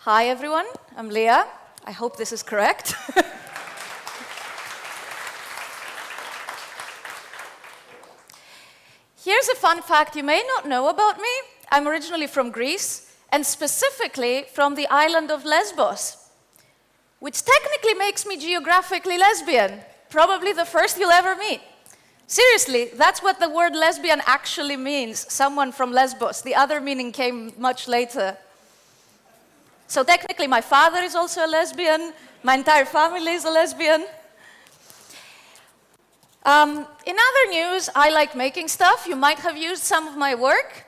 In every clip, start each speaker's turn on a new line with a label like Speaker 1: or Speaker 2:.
Speaker 1: Hi everyone, I'm Leah. I hope this is correct. Here's a fun fact you may not know about me. I'm originally from Greece, and specifically from the island of Lesbos, which technically makes me geographically lesbian, probably the first you'll ever meet. Seriously, that's what the word lesbian actually means, someone from Lesbos. The other meaning came much later. So technically, my father is also a lesbian, my entire family is a lesbian. In other news, I like making stuff. You might have used some of my work.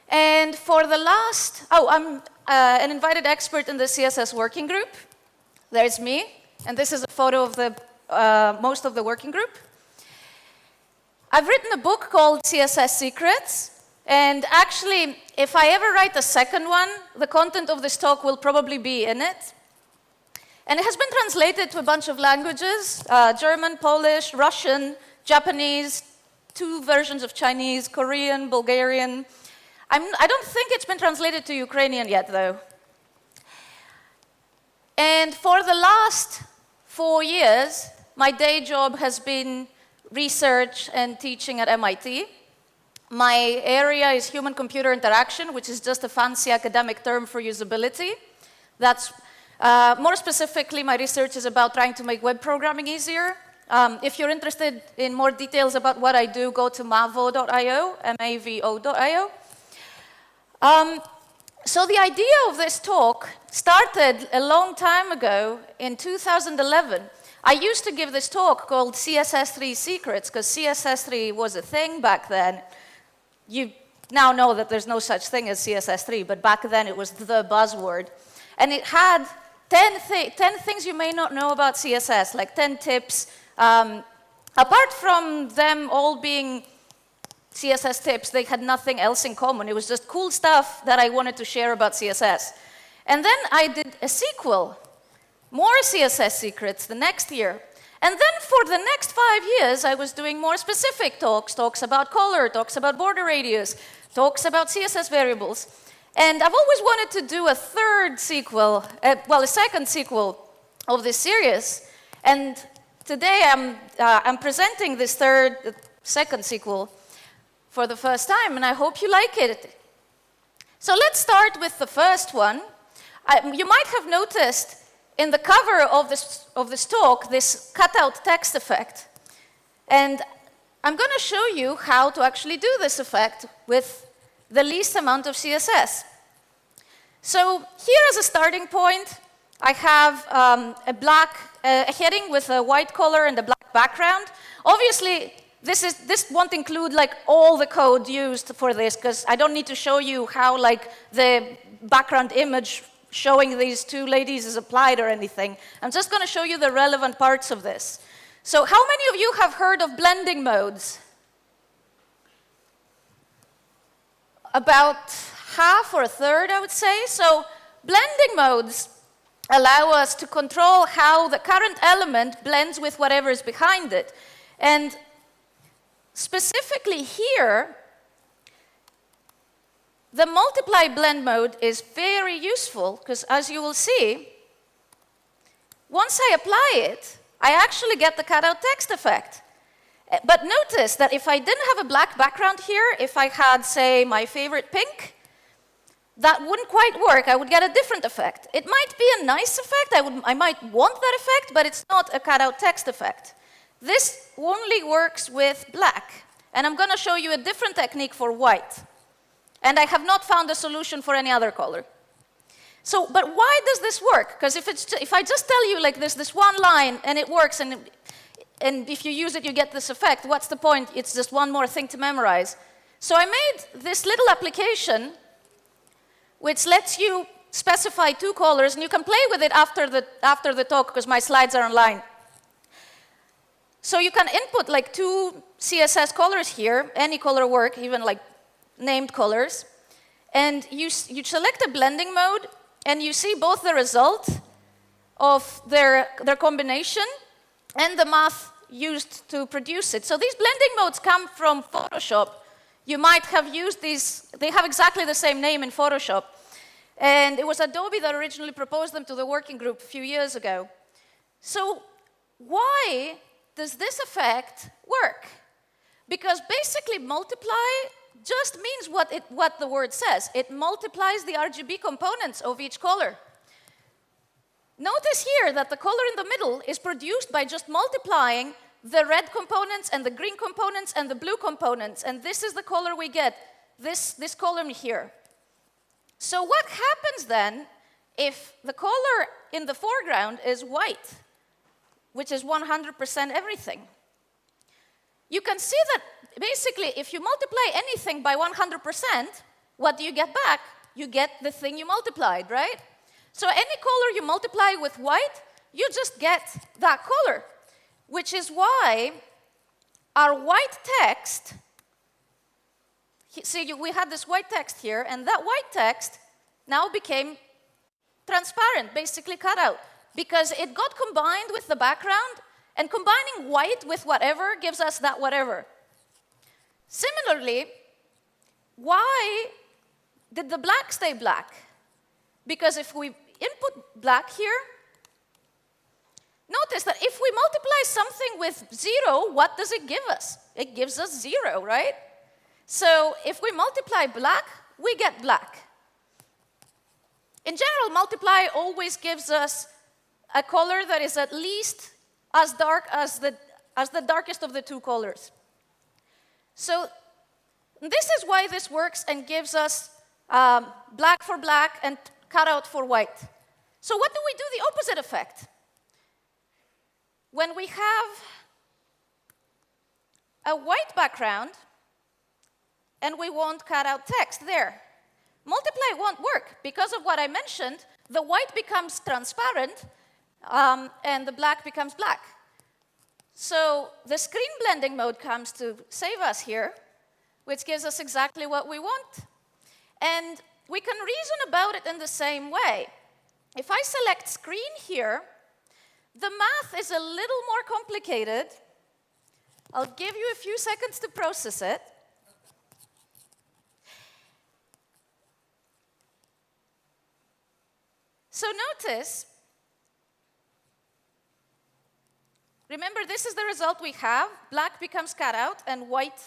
Speaker 1: And for the last, I'm an invited expert in the CSS working group. There's me, and this is a photo of the most of the working group. I've written a book called CSS Secrets. And actually, if I ever write a second one, the content of this talk will probably be in it. And it has been translated to a bunch of languages, German, Polish, Russian, Japanese, 2 versions of Chinese, Korean, Bulgarian. I don't think it's been translated to Ukrainian yet, though. And for the last 4 years, my day job has been research and teaching at MIT. My area is human-computer interaction, which is just a fancy academic term for usability. That's more specifically, my research is about trying to make web programming easier. If you're interested in more details about what I do, go to mavo.io, mavo.io. So the idea of this talk started a long time ago in 2011. I used to give this talk called CSS Secrets, because CSS was a thing back then. You now know that there's no such thing as CSS3, but back then it was the buzzword. And it had 10 things you may not know about CSS, like 10 tips. Apart from them all being CSS tips, they had nothing else in common. It was just cool stuff that I wanted to share about CSS. And then I did a sequel, more CSS Secrets, the next year. And then for the next 5 years, I was doing more specific talks about color, talks about border radius, talks about CSS variables. And I've always wanted to do a second sequel of this series. And today I'm presenting this second sequel for the first time, and I hope you like it. So let's start with the first one. You might have noticed in the cover of this talk, this cutout text effect. And I'm going to show you how to actually do this effect with the least amount of CSS. So here as a starting point, I have a heading with a white color and a black background. Obviously, this won't include like all the code used for this, because I don't need to show you how like the background image showing these 2 ladies is applied or anything. I'm just going to show you the relevant parts of this. So how many of you have heard of blending modes? About half or a third, I would say. So blending modes allow us to control how the current element blends with whatever is behind it. And specifically here, the multiply blend mode is very useful, because as you will see, once I apply it, I actually get the cutout text effect. But notice that if I didn't have a black background here, if I had, say, my favorite pink, that wouldn't quite work. I would get a different effect. It might be a nice effect. I might want that effect, but it's not a cutout text effect. This only works with black. And I'm going to show you a different technique for white. And I have not found a solution for any other color. So, but why does this work? Because if I just tell you like this one line and it works, and if you use it, you get this effect, what's the point? It's just one more thing to memorize. So I made this little application which lets you specify 2 colors, and you can play with it after the talk, because my slides are online. So you can input like 2 CSS colors here, any color work, even like named colors, and you select a blending mode, and you see both the result of their combination and the math used to produce it. So these blending modes come from Photoshop. You might have used these, they have exactly the same name in Photoshop. And it was Adobe that originally proposed them to the working group a few years ago. So why does this effect work? Because basically multiply just means what the word says. It multiplies the RGB components of each color. Notice here that the color in the middle is produced by just multiplying the red components and the green components and the blue components. And this is the color we get, this column here. So what happens then if the color in the foreground is white, which is 100% everything? You can see that basically if you multiply anything by 100%, what do you get back? You get the thing you multiplied, right? So any color you multiply with white, you just get that color, which is why our white text, see, we had this white text here, and that white text now became transparent, basically cut out, because it got combined with the background, and combining white with whatever gives us that whatever. Similarly, why did the black stay black? Because if we input black here, notice that if we multiply something with 0, what does it give us? It gives us 0, right? So if we multiply black, we get black. In general, multiply always gives us a color that is at least as dark as the darkest of the two colors. So this is why this works and gives us black for black and cutout for white. So what do we do the opposite effect? When we have a white background and we want cutout text there, multiply won't work because of what I mentioned. The white becomes transparent and the black becomes black. So the screen blending mode comes to save us here, which gives us exactly what we want. And we can reason about it in the same way. If I select screen here, the math is a little more complicated. I'll give you a few seconds to process it. So notice, remember this is the result we have. Black becomes cutout and white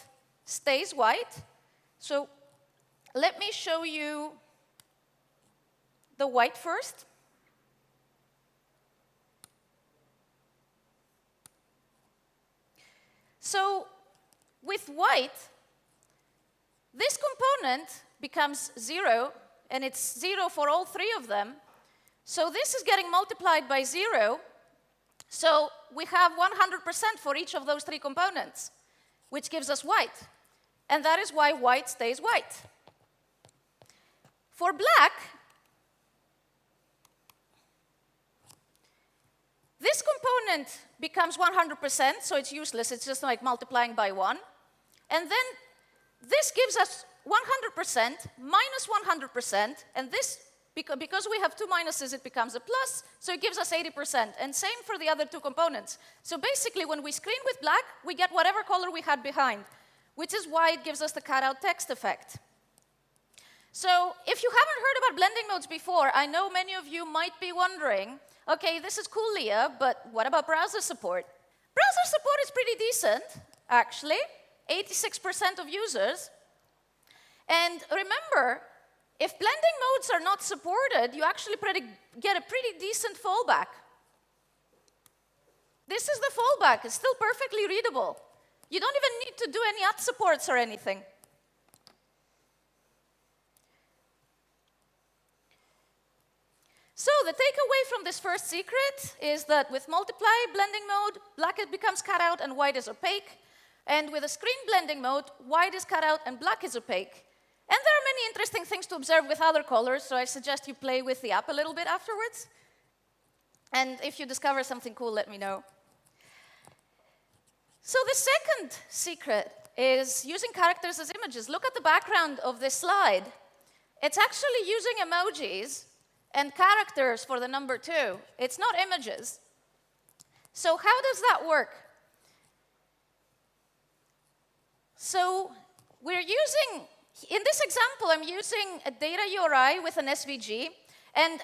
Speaker 1: stays white. So let me show you the white first. So with white, this component becomes 0, and it's 0 for all three of them. So this is getting multiplied by 0. So we have 100% for each of those three components, which gives us white. And that is why white stays white. For black, this component becomes 100%, so it's useless. It's just like multiplying by 1. And then this gives us 100% minus 100%, and this, because we have two minuses, it becomes a plus, so it gives us 80%. And same for the other two components. So basically, when we screen with black, we get whatever color we had behind, which is why it gives us the cutout text effect. So if you haven't heard about blending modes before, I know many of you might be wondering, okay, this is cool, Leah, but what about browser support? Browser support is pretty decent, actually, 86% of users. And remember, if blending modes are not supported, you actually get a pretty decent fallback. This is the fallback. It's still perfectly readable. You don't even need to do any ad supports or anything. So the takeaway from this first secret is that with multiply blending mode, black becomes cutout and white is opaque. And with a screen blending mode, white is cutout and black is opaque. And there are many interesting things to observe with other colors, so I suggest you play with the app a little bit afterwards. And if you discover something cool, let me know. So the second secret is using characters as images. Look at the background of this slide. It's actually using emojis and characters for the number 2. It's not images. So how does that work? So we're using In this example, I'm using a data URI with an SVG, and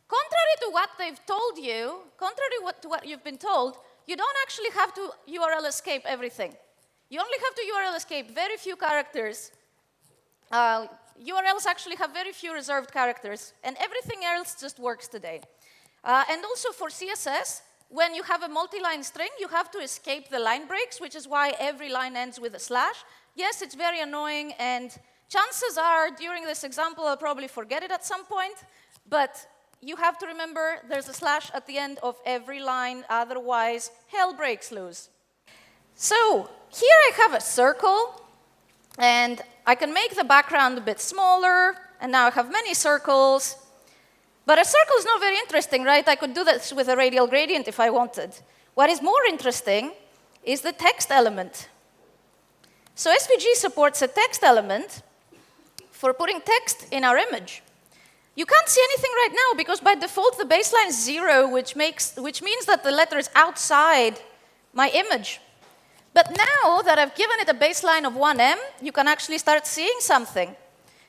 Speaker 1: contrary to what they've told you, contrary to what you've been told, you don't actually have to URL escape everything. You only have to URL escape very few characters. URLs actually have very few reserved characters, and everything else just works today. And also for CSS, when you have a multi-line string, you have to escape the line breaks, which is why every line ends with a slash. Yes, it's very annoying, and chances are, during this example, I'll probably forget it at some point, but you have to remember there's a slash at the end of every line, otherwise hell breaks loose. So here I have a circle, and I can make the background a bit smaller, and now I have many circles. But a circle is not very interesting, right? I could do this with a radial gradient if I wanted. What is more interesting is the text element. So SVG supports a text element for putting text in our image. You can't see anything right now because by default the baseline is 0, which means that the letter is outside my image. But now that I've given it a baseline of 1em, you can actually start seeing something.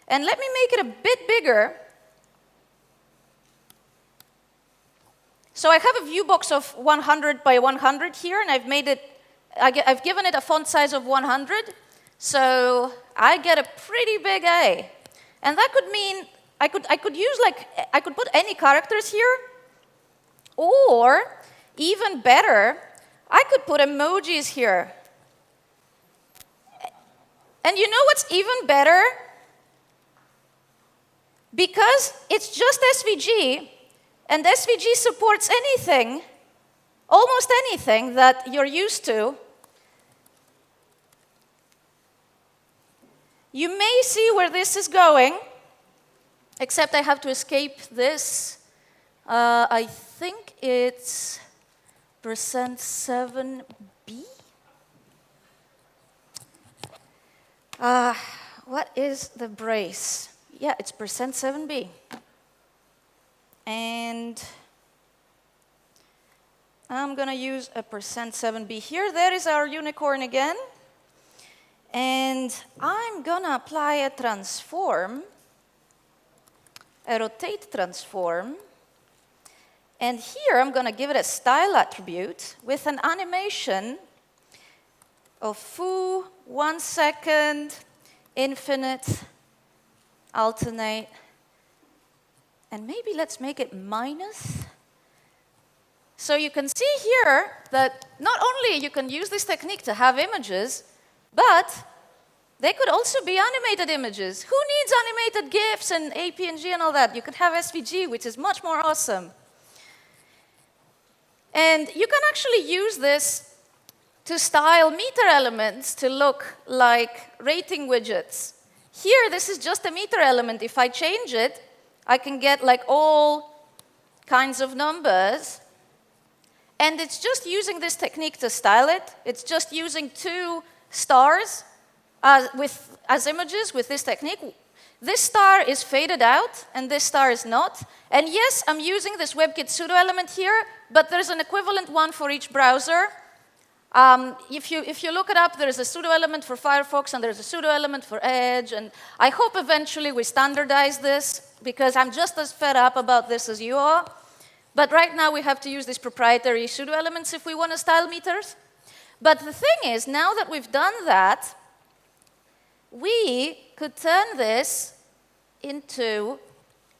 Speaker 1: And let me make it a bit bigger. So I have a view box of 100 by 100 here, and I've given it a font size of 100. So I get a pretty big A. And that could mean I could put any characters here, or even better, I could put emojis here. And you know what's even better? Because it's just SVG, and SVG supports anything, almost anything that you're used to. You may see where this is going, except I have to escape this. I think it's %7b. What is the brace? Yeah, it's %7b. And I'm going to use a %7b here. There is our unicorn again. And I'm going to apply a transform, a rotate transform. And here I'm going to give it a style attribute with an animation of foo, 1 second, infinite, alternate. And maybe let's make it minus. So you can see here that not only you can use this technique to have images, but they could also be animated images. Who needs animated GIFs and APNG and all that? You could have SVG, which is much more awesome. And you can actually use this to style meter elements to look like rating widgets. Here, this is just a meter element. If I change it, I can get like all kinds of numbers. And it's just using this technique to style it. It's just using 2 stars as images with this technique. This star is faded out, and this star is not. And yes, I'm using this WebKit pseudo element here, but there's an equivalent one for each browser. If you look it up, there's a pseudo element for Firefox, and there's a pseudo element for Edge. And I hope eventually we standardize this, because I'm just as fed up about this as you are. But right now, we have to use these proprietary pseudo elements if we want to style meters. But the thing is, now that we've done that, we could turn this into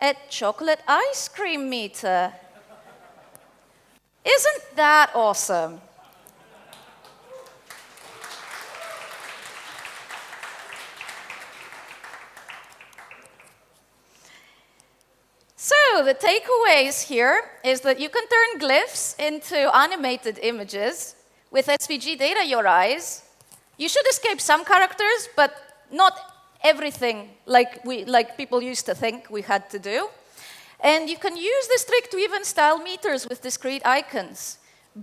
Speaker 1: a chocolate ice cream meter. Isn't that awesome? So the takeaways here is that you can turn glyphs into animated images with SVG data URIs. You should escape some characters, but not everything like people used to think we had to do. And you can use this trick to even style meters with discrete icons.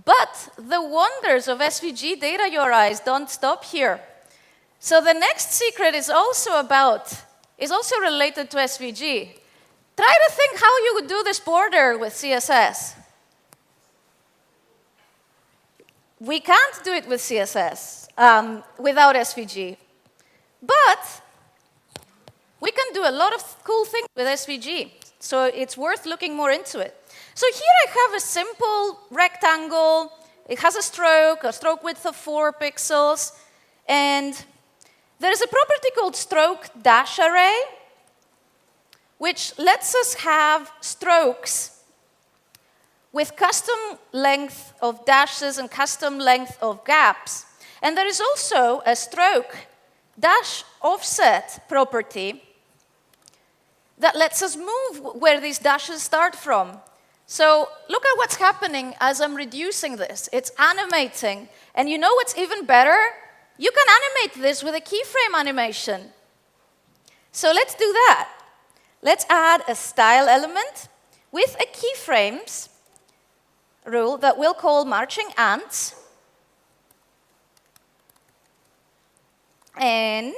Speaker 1: But the wonders of SVG data URIs don't stop here. So the next secret is also related to SVG. Try to think how you would do this border with CSS. We can't do it with CSS without SVG. But We can do a lot of cool things with SVG, so it's worth looking more into it. So here I have a simple rectangle. It has a stroke width of 4 pixels, and there is a property called stroke dash array, which lets us have strokes with custom length of dashes and custom length of gaps. And there is also a stroke dash offset property that lets us move where these dashes start from. So look at what's happening as I'm reducing this. It's animating. And you know what's even better? You can animate this with a keyframe animation. So let's do that. Let's add a style element with a keyframes rule that we'll call marching ants. And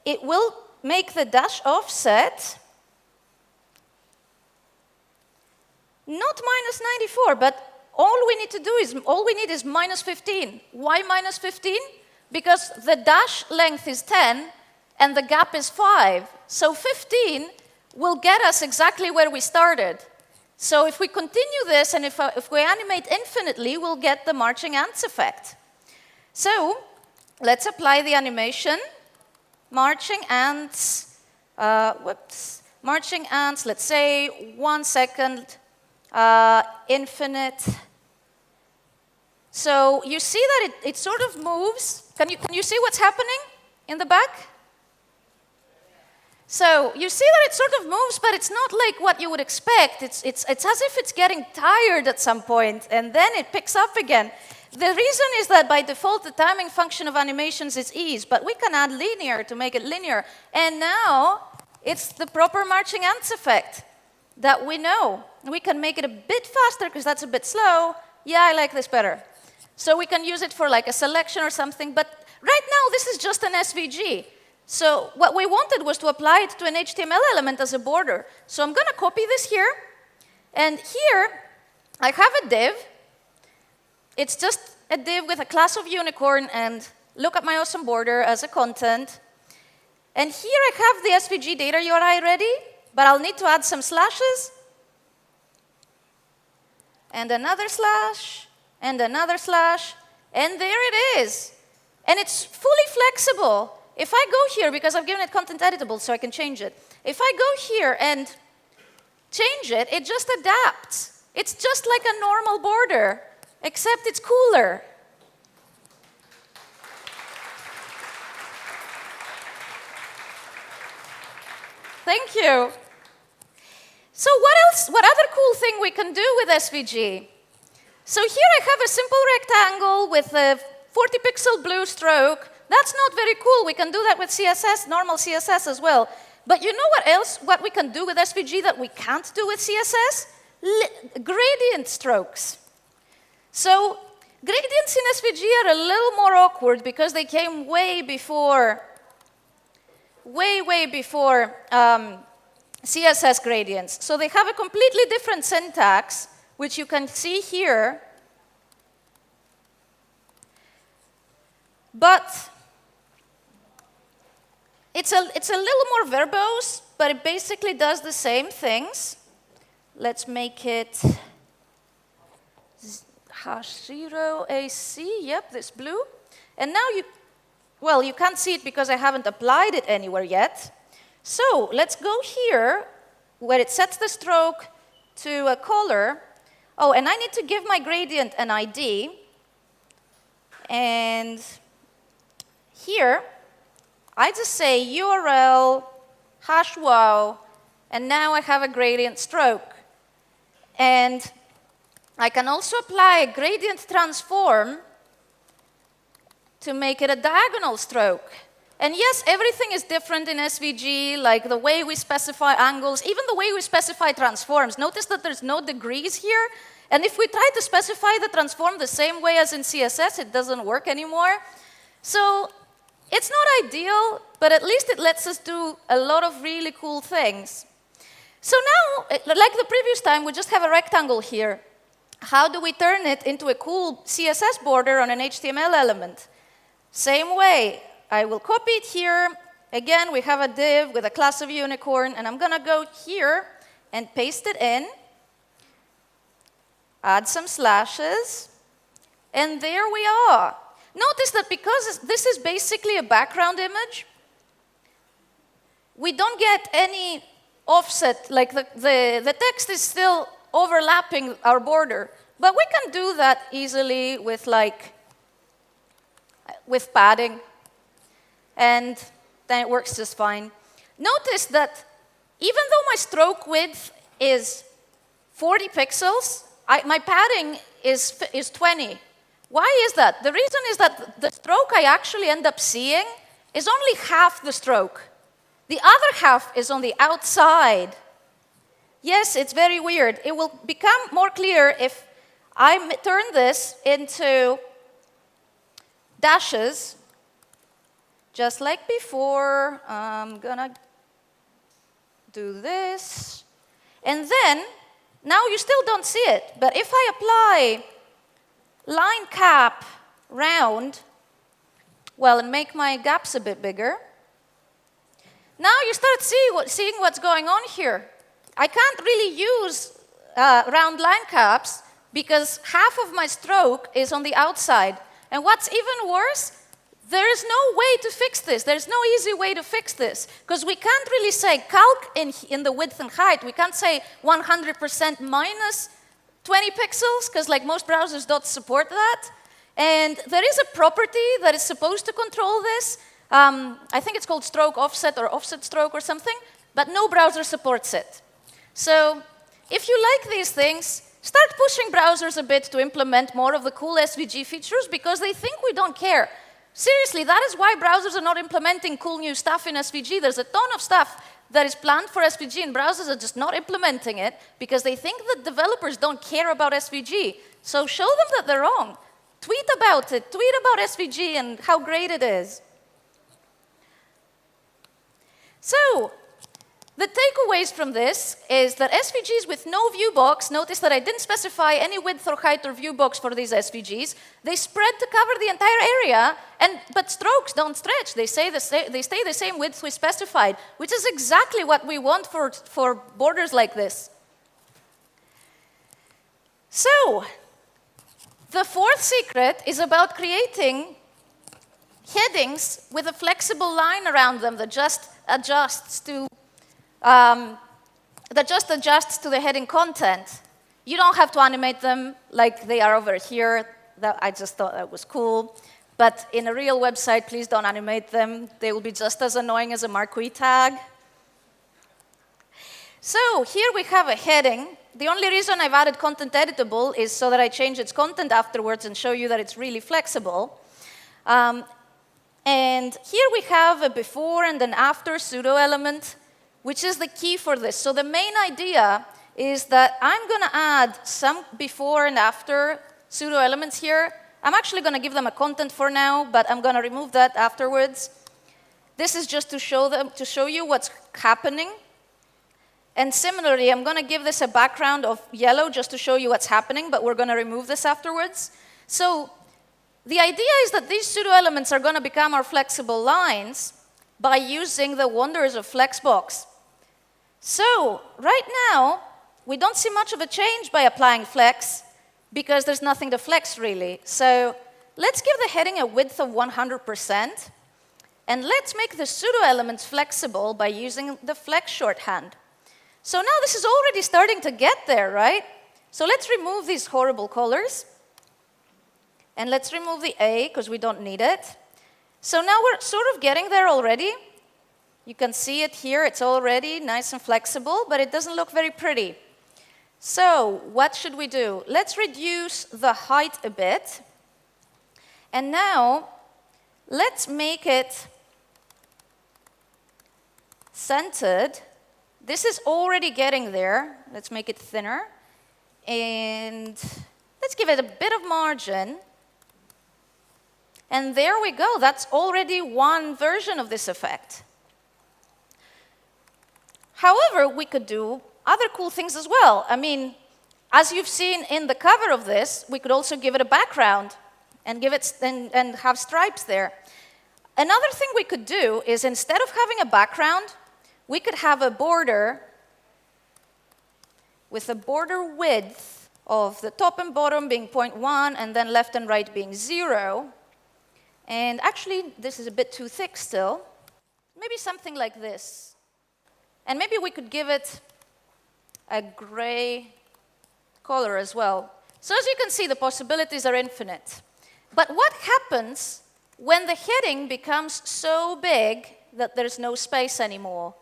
Speaker 1: it will make the dash offset not minus 94, but all we need is minus 15. Why minus 15? Because the dash length is 10 and the gap is 5. So 15 will get us exactly where we started. So if we continue this and if we animate infinitely, we'll get the marching ants effect. So let's apply the animation. Marching ants, marching ants, let's say 1 second. Infinite. So you see that it sort of moves. Can you see what's happening in the back? So you see that it sort of moves, but it's not like what you would expect. It's as if it's getting tired at some point, and then it picks up again. The reason is that by default, the timing function of animations is ease, but we can add linear to make it linear. And now it's the proper marching ants effect that we know. We can make it a bit faster because that's a bit slow. Yeah, I like this better. So we can use it for like a selection or something. But right now, this is just an SVG. So what we wanted was to apply it to an HTML element as a border. So I'm going to copy this here. And here, I have a div. It's just a div with a class of unicorn and look at my awesome border as a content. And here I have the SVG data URI ready, but I'll need to add some slashes. And another slash, and another slash, and there it is. And it's fully flexible. If I go here, because I've given it content editable so I can change it, if I go here and change it, it just adapts. It's just like a normal border, except it's cooler. Thank you. So what else? What other cool thing we can do with SVG? So here I have a simple rectangle with a 40-pixel blue stroke. That's not very cool. We can do that with CSS, normal CSS as well. But you know what else? What we can do with SVG that we can't do with CSS? Gradient strokes. So gradients in SVG are a little more awkward because they came way before CSS gradients. So they have a completely different syntax, which you can see here. But it's a little more verbose, but it basically does the same things. Let's make it #0AC, yep, this blue. And now you can't see it because I haven't applied it anywhere yet. So let's go here where it sets the stroke to a color. Oh, and I need to give my gradient an ID. And here, I just say URL #wow, and now I have a gradient stroke. And I can also apply a gradient transform to make it a diagonal stroke. And yes, everything is different in SVG, like the way we specify angles, even the way we specify transforms. Notice that there's no degrees here. And if we try to specify the transform the same way as in CSS, it doesn't work anymore. So it's not ideal, but at least it lets us do a lot of really cool things. So now, like the previous time, we just have a rectangle here. How do we turn it into a cool CSS border on an HTML element? Same way. I will copy it here, Again, we have a div with a class of unicorn, and I'm going to go here and paste it in, add some slashes, and there we are. Notice that because this is basically a background image, we don't get any offset, like the text is still overlapping our border. But we can do that easily with padding, and then it works just fine. Notice that even though my stroke width is 40 pixels, my padding is 20. Why is that? The reason is that the stroke I actually end up seeing is only half the stroke. The other half is on the outside. Yes, it's very weird. It will become more clear if I turn this into dashes, just like before. I'm going to do this. And then, now you still don't see it, but if I apply line cap round, well, and make my gaps a bit bigger, now you start seeing what's going on here. I can't really use round line caps because half of my stroke is on the outside. And what's even worse, there is no way to fix this. There's no easy way to fix this because we can't really say calc in the width and height. We can't say 100% minus 20 pixels because like most browsers don't support that. And there is a property that is supposed to control this. I think it's called stroke offset or offset stroke or something, but no browser supports it. So if you like these things, start pushing browsers a bit to implement more of the cool SVG features because they think we don't care. Seriously, that is why browsers are not implementing cool new stuff in SVG. There's a ton of stuff that is planned for SVG, and browsers are just not implementing it because they think that developers don't care about SVG. So show them that they're wrong. Tweet about it. Tweet about SVG and how great it is. So, the takeaways from this is that SVGs with no view box, notice that I didn't specify any width or height or view box for these SVGs. They spread to cover the entire area, but strokes don't stretch. They stay the same width we specified, which is exactly what we want for borders like this. So, the fourth secret is about creating headings with a flexible line around them that just adjusts to the heading content. You don't have to animate them like they are over here. I just thought that was cool. But in a real website, please don't animate them. They will be just as annoying as a marquee tag. So here we have a heading. The only reason I've added content editable is so that I change its content afterwards and show you that it's really flexible. And here we have a before and an after pseudo element, which is the key for this. So the main idea is that I'm going to add some before and after pseudo elements here. I'm actually going to give them a content for now, but I'm going to remove that afterwards. This is just to show you what's happening. And similarly, I'm going to give this a background of yellow just to show you what's happening, but we're going to remove this afterwards. So the idea is that these pseudo elements are going to become our flexible lines by using the wonders of flexbox. So right now, we don't see much of a change by applying flex because there's nothing to flex really. So let's give the heading a width of 100%, and let's make the pseudo elements flexible by using the flex shorthand. So now this is already starting to get there, right? So let's remove these horrible colors. And let's remove the A, because we don't need it. So now we're sort of getting there already. You can see it here. It's already nice and flexible, but it doesn't look very pretty. So what should we do? Let's reduce the height a bit. And now, let's make it centered. This is already getting there. Let's make it thinner. And let's give it a bit of margin. And there we go. That's already one version of this effect. However, we could do other cool things as well. I mean, as you've seen in the cover of this, we could also give it a background and give it and have stripes there. Another thing we could do is instead of having a background, we could have a border with a border width of the top and bottom being 0.1 and then left and right being 0. And actually, this is a bit too thick still. Maybe something like this. And maybe we could give it a gray color as well. So as you can see, the possibilities are infinite. But what happens when the heading becomes so big that there's no space anymore?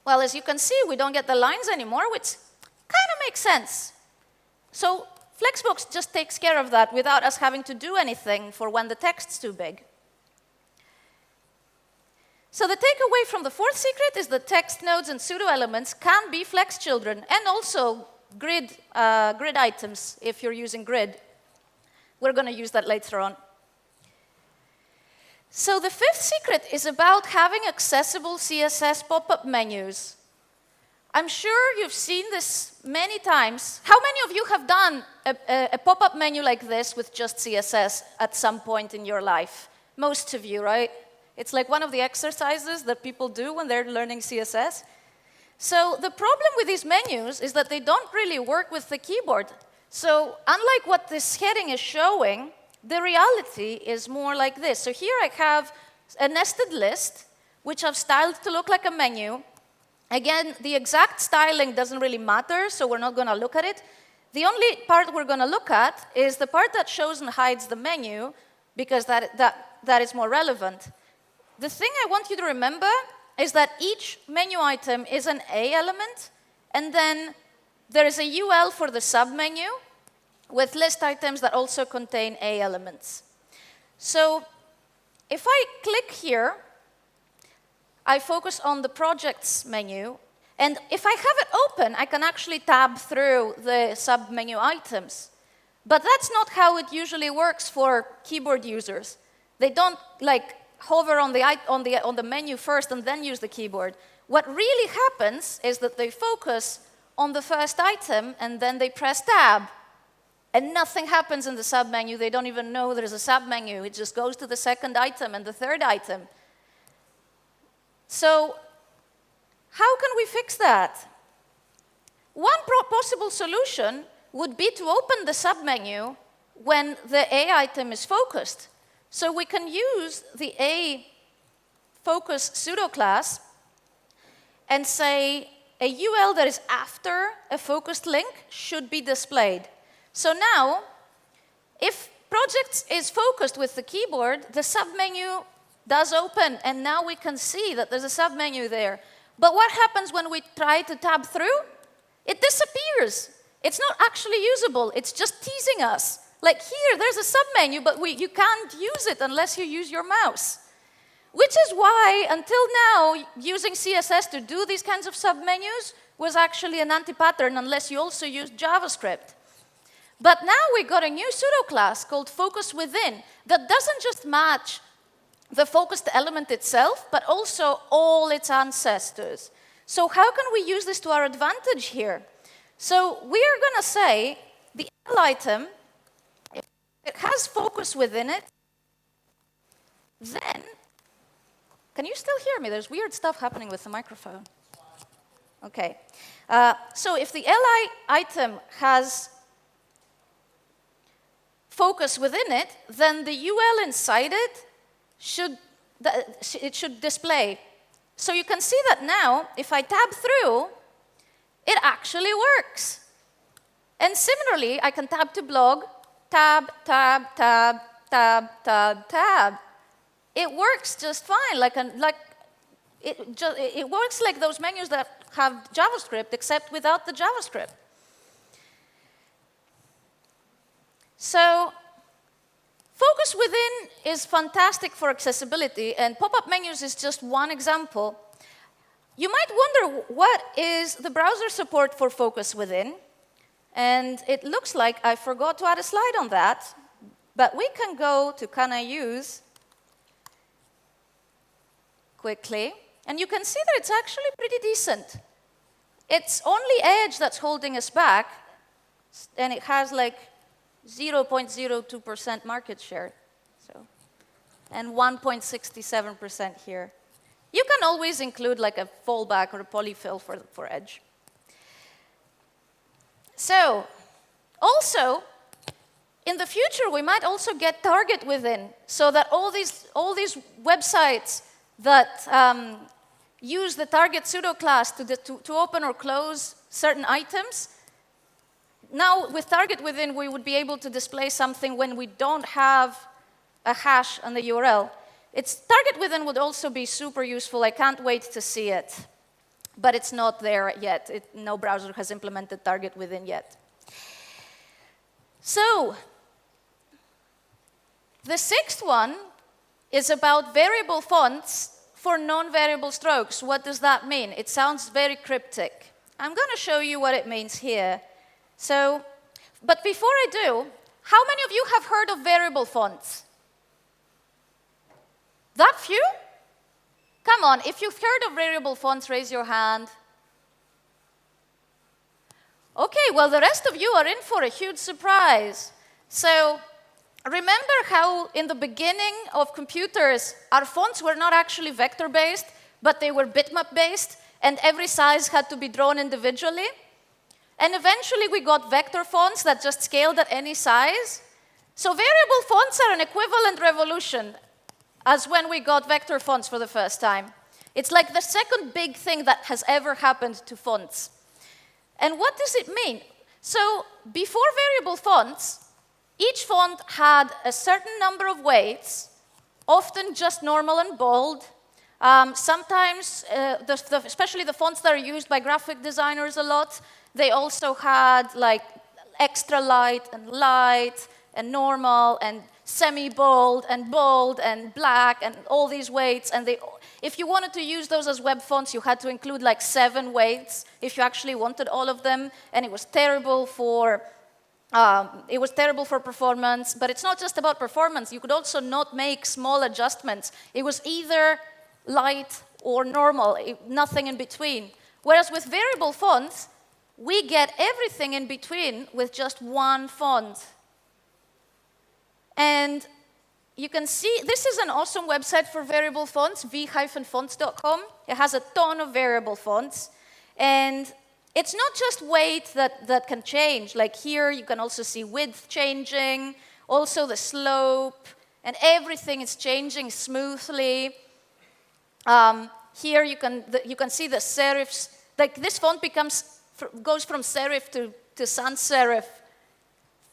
Speaker 1: Well, as you can see, we don't get the lines anymore, which kind of makes sense. So flexbox just takes care of that without us having to do anything for when the text's too big. So the takeaway from the fourth secret is that text nodes and pseudo elements can be flex children, and also grid items if you're using grid. We're going to use that later on. So the fifth secret is about having accessible CSS pop-up menus. I'm sure you've seen this many times. How many of you have done a pop-up menu like this with just CSS at some point in your life? Most of you, right? It's like one of the exercises that people do when they're learning CSS. So the problem with these menus is that they don't really work with the keyboard. So unlike what this heading is showing, the reality is more like this. So here I have a nested list, which I've styled to look like a menu. Again, the exact styling doesn't really matter, so we're not going to look at it. The only part we're going to look at is the part that shows and hides the menu, because that is more relevant. The thing I want you to remember is that each menu item is an A element, and then there is a UL for the submenu with list items that also contain A elements. So if I click here, I focus on the projects menu, and if I have it open, I can actually tab through the submenu items. But that's not how it usually works for keyboard users. They don't like hover on the menu first and then use the keyboard. What really happens is that they focus on the first item and then they press tab. And nothing happens in the submenu. They don't even know there's a submenu. It just goes to the second item and the third item. So how can we fix that? One possible solution would be to open the submenu when the A item is focused. So we can use the A focus pseudo class and say a UL that is after a focused link should be displayed. So now, if projects is focused with the keyboard, the submenu does open, and now we can see that there's a submenu there. But what happens when we try to tab through? It disappears. It's not actually usable. It's just teasing us. Like here, there's a submenu, but you can't use it unless you use your mouse. Which is why, until now, using CSS to do these kinds of submenus was actually an anti-pattern unless you also use JavaScript. But now we got a new pseudo class called focus within that doesn't just match the focused element itself, but also all its ancestors. So how can we use this to our advantage here? So we're going to say the L item, if it has focus within it, then, can you still hear me? There's weird stuff happening with the microphone. Okay. So if the Li item has focus within it, then the UL inside it should display. So you can see that now, if I tab through, it actually works. And similarly, I can tab to blog, tab, tab, tab, tab, tab, tab. It works just fine. It works like those menus that have JavaScript, except without the JavaScript. So focus within is fantastic for accessibility, and pop-up menus is just one example. You might wonder, what is the browser support for focus within? And it looks like I forgot to add a slide on that, but we can go to Can I Use quickly, and you can see that it's actually pretty decent. It's only Edge that's holding us back, and it has like 0.02% market share. So and 1.67% here. You can always include like a fallback or a polyfill for Edge. So, also, in the future, we might also get target within, so that all these websites that use the target pseudo class to open or close certain items, now with target within, we would be able to display something when we don't have a hash on the URL. Target within would also be super useful. I can't wait to see it. But it's not there yet. No browser has implemented target within yet. So, the sixth one is about variable fonts for non-variable strokes. What does that mean? It sounds very cryptic. I'm going to show you what it means here. So, but before I do, how many of you have heard of variable fonts? That few? Come on, if you've heard of variable fonts, raise your hand. Okay, well, the rest of you are in for a huge surprise. So, remember how in the beginning of computers, our fonts were not actually vector-based, but they were bitmap-based, and every size had to be drawn individually? And eventually, we got vector fonts that just scaled at any size. So, variable fonts are an equivalent revolution as when we got vector fonts for the first time. It's like the second big thing that has ever happened to fonts. And what does it mean? So before variable fonts, each font had a certain number of weights, often just normal and bold. Sometimes, especially the fonts that are used by graphic designers a lot, they also had like extra light and normal and semi-bold and black and all these weights. And if you wanted to use those as web fonts, you had to include like 7 weights if you actually wanted all of them. And it was terrible for performance. But it's not just about performance. You could also not make small adjustments. It was either light or normal, nothing in between. Whereas with variable fonts, we get everything in between with just one font. And you can see, this is an awesome website for variable fonts, v-fonts.com. It has a ton of variable fonts. And it's not just weight that can change. Like here, you can also see width changing, also the slope, and everything is changing smoothly. Here, you can see the serifs. Like this font goes from serif to sans serif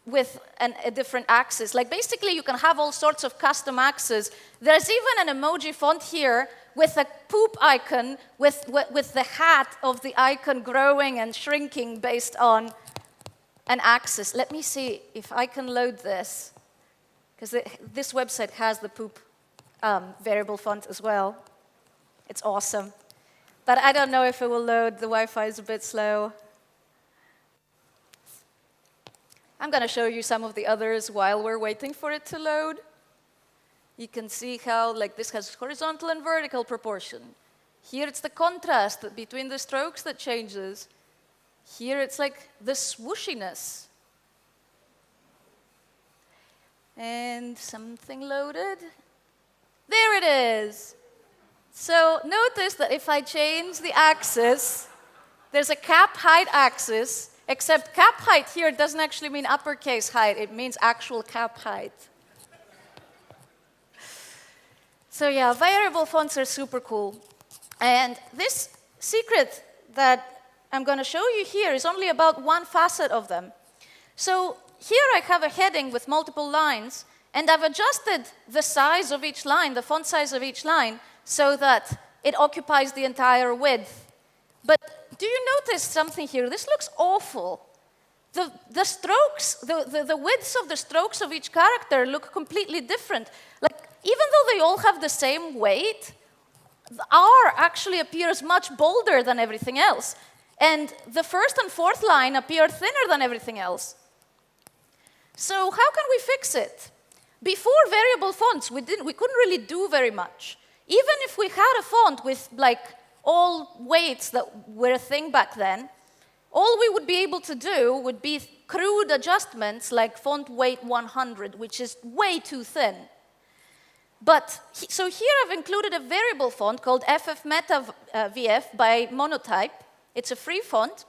Speaker 1: with a different axis. Like basically, you can have all sorts of custom axes. There's even an emoji font here with a poop icon with the hat of the icon growing and shrinking based on an axis. Let me see if I can load this, because this website has the poop variable font as well. It's awesome. But I don't know if it will load. The Wi-Fi is a bit slow. I'm going to show you some of the others while we're waiting for it to load. You can see how this has horizontal and vertical proportion. Here it's the contrast between the strokes that changes. Here it's like the swooshiness. And something loaded. There it is. So notice that if I change the axis, there's a cap height axis. Except cap height here doesn't actually mean uppercase height. It means actual cap height. So yeah, variable fonts are super cool. And this secret that I'm going to show you here is only about one facet of them. So here I have a heading with multiple lines, and I've adjusted the size of each line, the font size of each line, so that it occupies the entire width. But do you notice something here? This looks awful. The strokes, the widths of the strokes of each character look completely different. Like, even though they all have the same weight, the R actually appears much bolder than everything else. And the first and fourth line appear thinner than everything else. So how can we fix it? Before variable fonts, we couldn't really do very much. Even if we had a font with all weights that were a thing back then, all we would be able to do would be crude adjustments like font weight 100, which is way too thin. So here I've included a variable font called FFMeta VF by Monotype. It's a free font.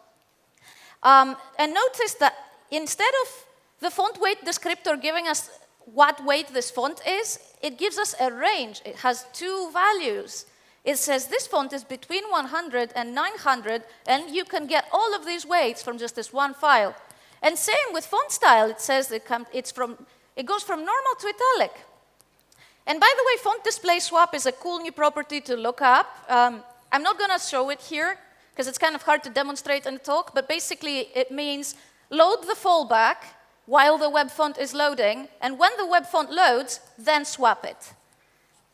Speaker 1: And notice that instead of the font weight descriptor giving us what weight this font is, it gives us a range. It has two values. It says this font is between 100 and 900, and you can get all of these weights from just this one file. And same with font style. It says it goes from normal to italic. And by the way, font display swap is a cool new property to look up. I'm not going to show it here because it's kind of hard to demonstrate in a talk, but basically it means load the fallback while the web font is loading, and when the web font loads, then swap it,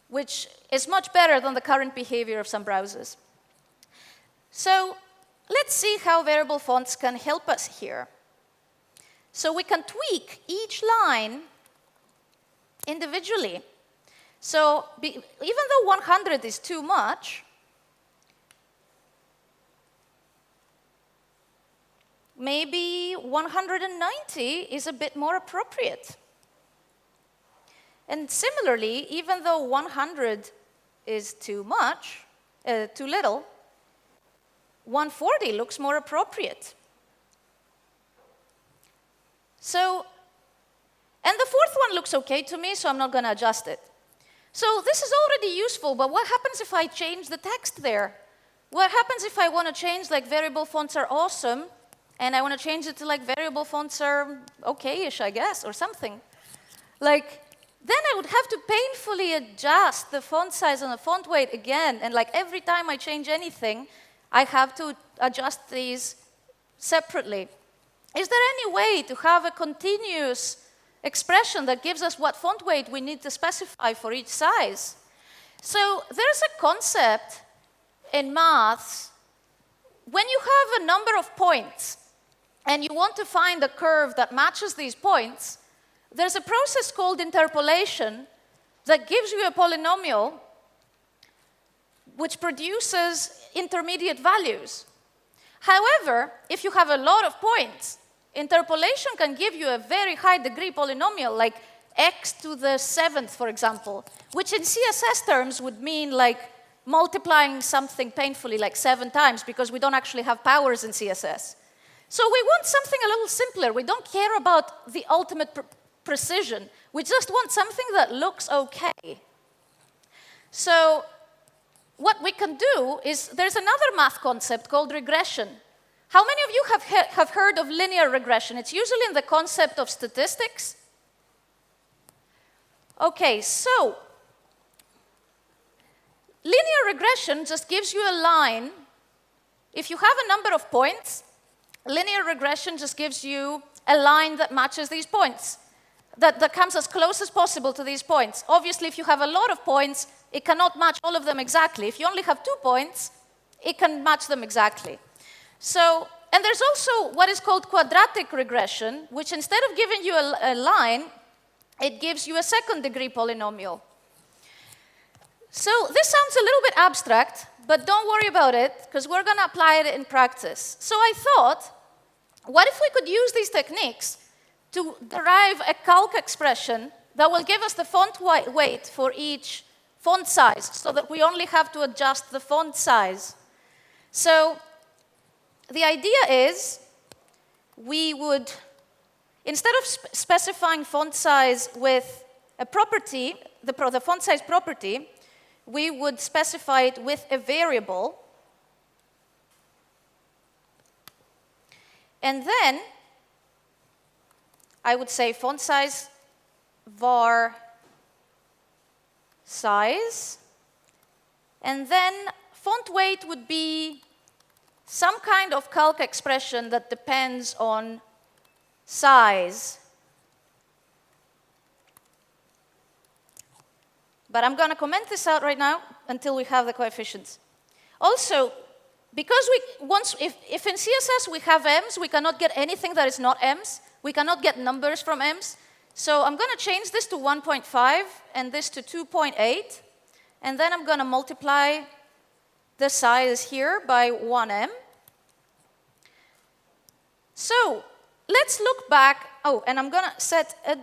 Speaker 1: which is much better than the current behavior of some browsers. So let's see how variable fonts can help us here. So we can tweak each line individually. So even though 100 is too much, maybe 190 is a bit more appropriate. And similarly, even though 100 is too much, too little, 140 looks more appropriate. So, and the fourth one looks okay to me, so I'm not going to adjust it. So this is already useful, but what happens if I change the text there? What happens if I want to change, like, variable fonts are awesome, and I want to change it to, like, variable fonts are okay-ish, I guess, or something? Like, then I would have to painfully adjust the font size and the font weight again, and like every time I change anything, I have to adjust these separately. Is there any way to have a continuous expression that gives us what font weight we need to specify for each size? So there's a concept in maths. When you have a number of points and you want to find a curve that matches these points, there's a process called interpolation that gives you a polynomial which produces intermediate values. However, if you have a lot of points, interpolation can give you a very high degree polynomial, like x to the 7th, for example, which in CSS terms would mean like multiplying something painfully like 7 times, because we don't actually have powers in CSS. So we want something a little simpler. We don't care about the ultimate precision. We just want something that looks okay. So what we can do is, there's another math concept called regression. How many of you have heard of linear regression? It's usually in the concept of statistics. Okay, so linear regression just gives you a line. If you have a number of points, linear regression just gives you a line that matches these points, that comes as close as possible to these points. Obviously, if you have a lot of points, it cannot match all of them exactly. If you only have 2 points, it can match them exactly. So, and there's also what is called quadratic regression, which instead of giving you a line, it gives you a second-degree polynomial. So this sounds a little bit abstract, but don't worry about it, because we're going to apply it in practice. So I thought, what if we could use these techniques to derive a calc expression that will give us the font weight for each font size, so that we only have to adjust the font size. So the idea is we would, instead of specifying font size with a property, the font size property, we would specify it with a variable. And then I would say font size var size. And then font weight would be some kind of calc expression that depends on size. But I'm going to comment this out right now until we have the coefficients. Also, because if in CSS we have ems, we cannot get anything that is not ems. We cannot get numbers from ems. So I'm going to change this to 1.5 and this to 2.8. And then I'm going to multiply the size here by 1em. So let's look back. Oh, and I'm going to set a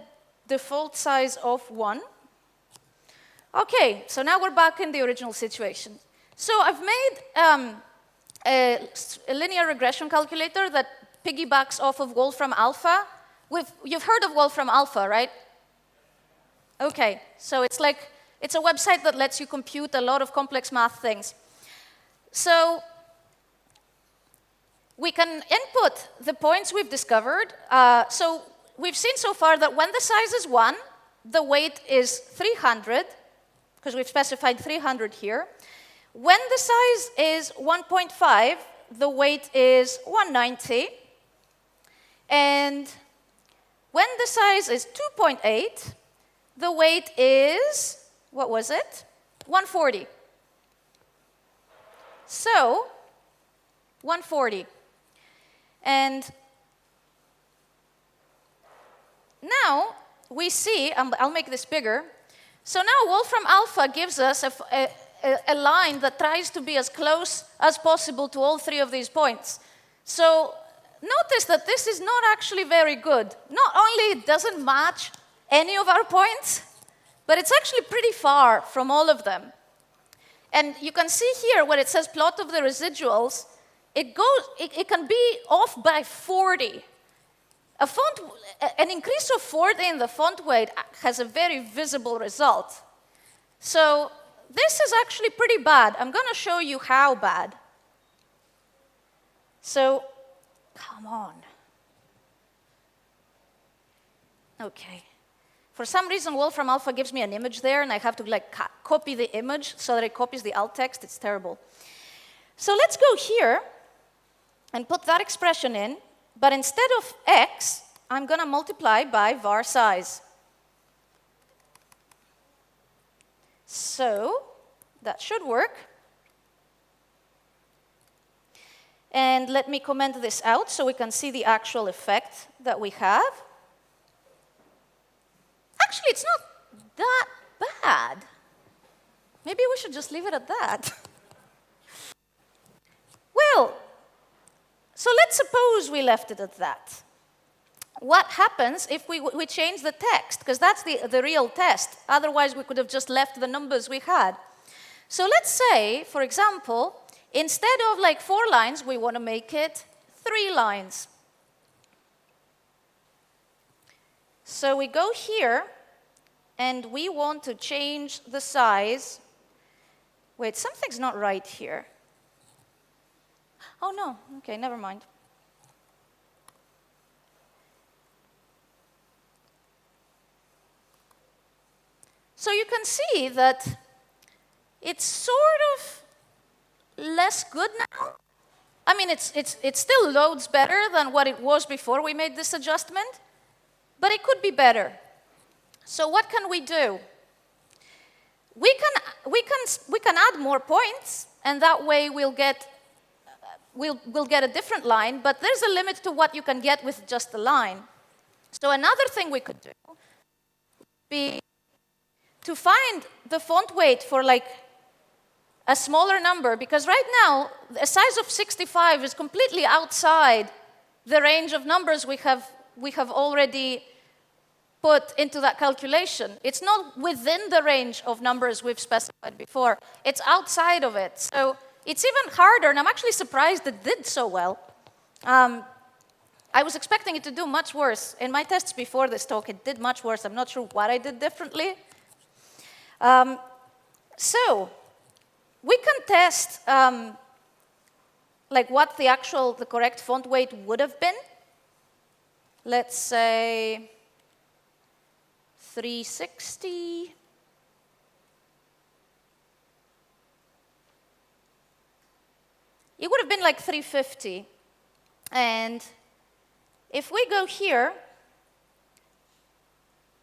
Speaker 1: default size of 1. Okay, so now we're back in the original situation. So I've made a linear regression calculator that piggybacks off of Wolfram Alpha. You've heard of Wolfram Alpha, right? Okay, so it's a website that lets you compute a lot of complex math things. So we can input the points we've discovered. So we've seen so far that when the size is 1, the weight is 300, because we've specified 300 here. When the size is 1.5, the weight is 190. And when the size is 2.8, the weight is, what was it? 140. So, 140. And now we see, I'll make this bigger. So now Wolfram Alpha gives us a line that tries to be as close as possible to all 3 of these points. So notice that this is not actually very good. Not only it doesn't match any of our points, but it's actually pretty far from all of them. And you can see here where it says plot of the residuals, it can be off by 40. An increase of 40 in the font weight has a very visible result. So this is actually pretty bad. I'm going to show you how bad. So, come on. Okay. For some reason, Wolfram Alpha gives me an image there, and I have to copy the image so that it copies the alt text. It's terrible. So let's go here and put that expression in. But instead of x, I'm going to multiply by var size. So that should work. And let me comment this out so we can see the actual effect that we have. Actually, it's not that bad. Maybe we should just leave it at that. Well, so let's suppose we left it at that. What happens if we change the text? Because that's the real test. Otherwise, we could have just left the numbers we had. So let's say, for example, instead of 4 lines, we want to make it 3 lines. So we go here, and we want to change the size. Wait, something's not right here. Oh, no. OK, never mind. So you can see that it's sort of less good now. I mean, it still loads better than what it was before we made this adjustment, but it could be better. So what can we do? We can add more points, and that way we'll get a different line, but there's a limit to what you can get with just a line. So another thing we could do would be to find the font weight for a smaller number, because right now a size of 65 is completely outside the range of numbers we have already put into that calculation. It's not within the range of numbers we've specified before. It's outside of it. So it's even harder, and I'm actually surprised it did so well. I was expecting it to do much worse. In my tests before this talk, it did much worse. I'm not sure what I did differently. So we can test what the correct font weight would have been. Let's say 360. It would have been 350. And if we go here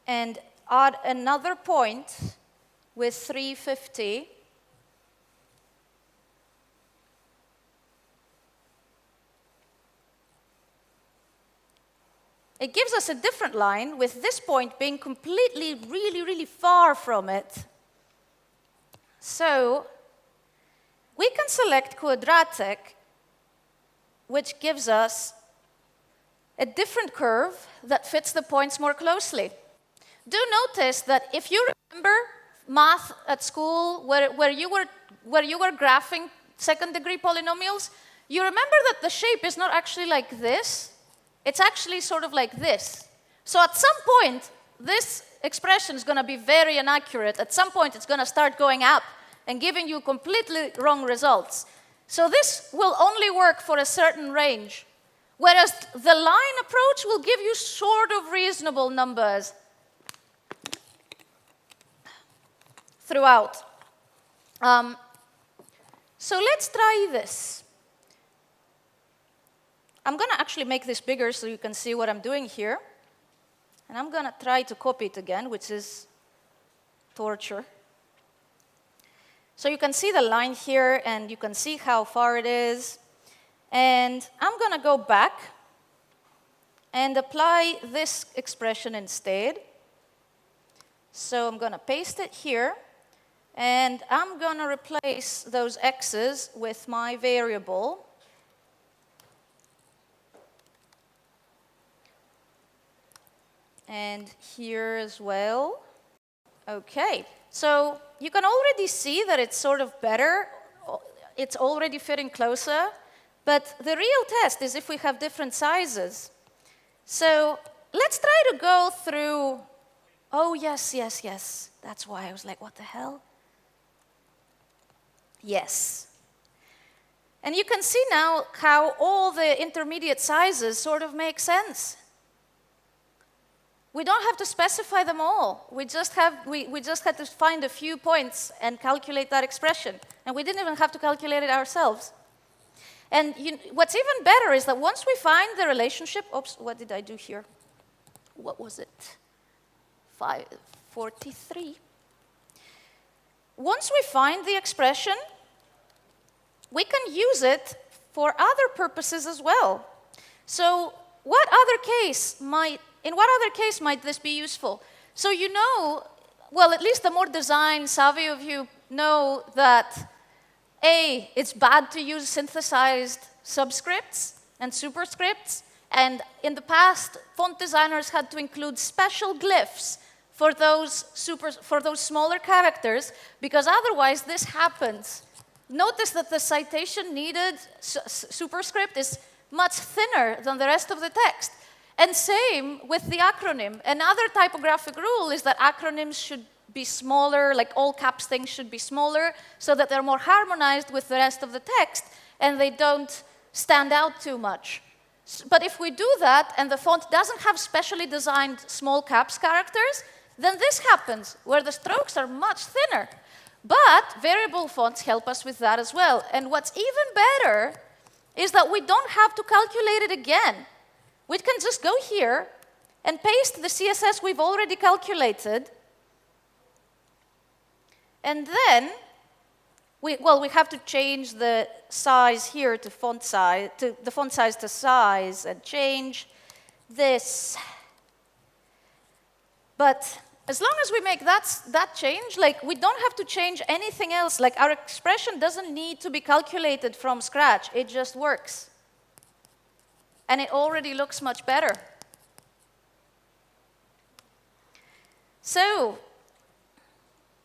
Speaker 1: and add another point with 350, it gives us a different line, with this point being completely, really, really far from it. So we can select quadratic, which gives us a different curve that fits the points more closely. Do notice that if you remember math at school where you were graphing second-degree polynomials, you remember that the shape is not actually like this. It's actually sort of like this. So at some point, this expression is going to be very inaccurate. At some point, it's going to start going up and giving you completely wrong results. So this will only work for a certain range, whereas the line approach will give you sort of reasonable numbers throughout. So let's try this. I'm going to actually make this bigger so you can see what I'm doing here. And I'm going to try to copy it again, which is torture. So you can see the line here, and you can see how far it is. And I'm going to go back and apply this expression instead. So I'm going to paste it here. And I'm going to replace those x's with my variable. And here as well. OK. So you can already see that it's sort of better. It's already fitting closer. But the real test is if we have different sizes. So let's try to go through. Oh, yes, yes, yes. That's why I was like, what the hell? Yes. And you can see now how all the intermediate sizes sort of make sense. We don't have to specify them all. We just had to find a few points and calculate that expression. And we didn't even have to calculate it ourselves. And what's even better is that once we find the relationship, oops, what did I do here? What was it? 543. Once we find the expression, we can use it for other purposes as well. So in what other case might this be useful? So you know, well, at least the more design savvy of you know that A, it's bad to use synthesized subscripts and superscripts. And in the past, font designers had to include special glyphs for those smaller characters, because otherwise this happens. Notice that the citation needed superscript is much thinner than the rest of the text. And same with the acronym. Another typographic rule is that acronyms should be smaller, like all caps things should be smaller, so that they're more harmonized with the rest of the text, and they don't stand out too much. But if we do that, and the font doesn't have specially designed small caps characters, then this happens, where the strokes are much thinner. But variable fonts help us with that as well. And what's even better is that we don't have to calculate it again. We can just go here and paste the CSS we've already calculated. And then, we have to change the size here to font size, to the font size to size, and change this. But as long as we make that change, like, we don't have to change anything else. Like, our expression doesn't need to be calculated from scratch. It just works. And it already looks much better. So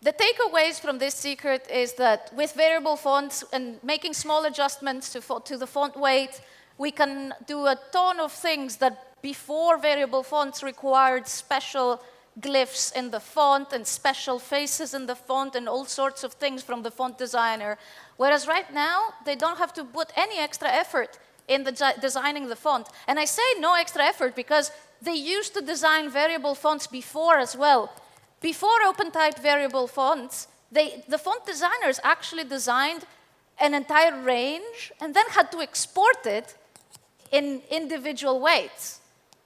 Speaker 1: the takeaways from this secret is that with variable fonts and making small adjustments to the font weight, we can do a ton of things that before variable fonts required special glyphs in the font and special faces in the font and all sorts of things from the font designer. Whereas right now, they don't have to put any extra effort in designing the font. And I say no extra effort because they used to design variable fonts before as well. Before OpenType variable fonts, the font designers actually designed an entire range and then had to export it in individual weights.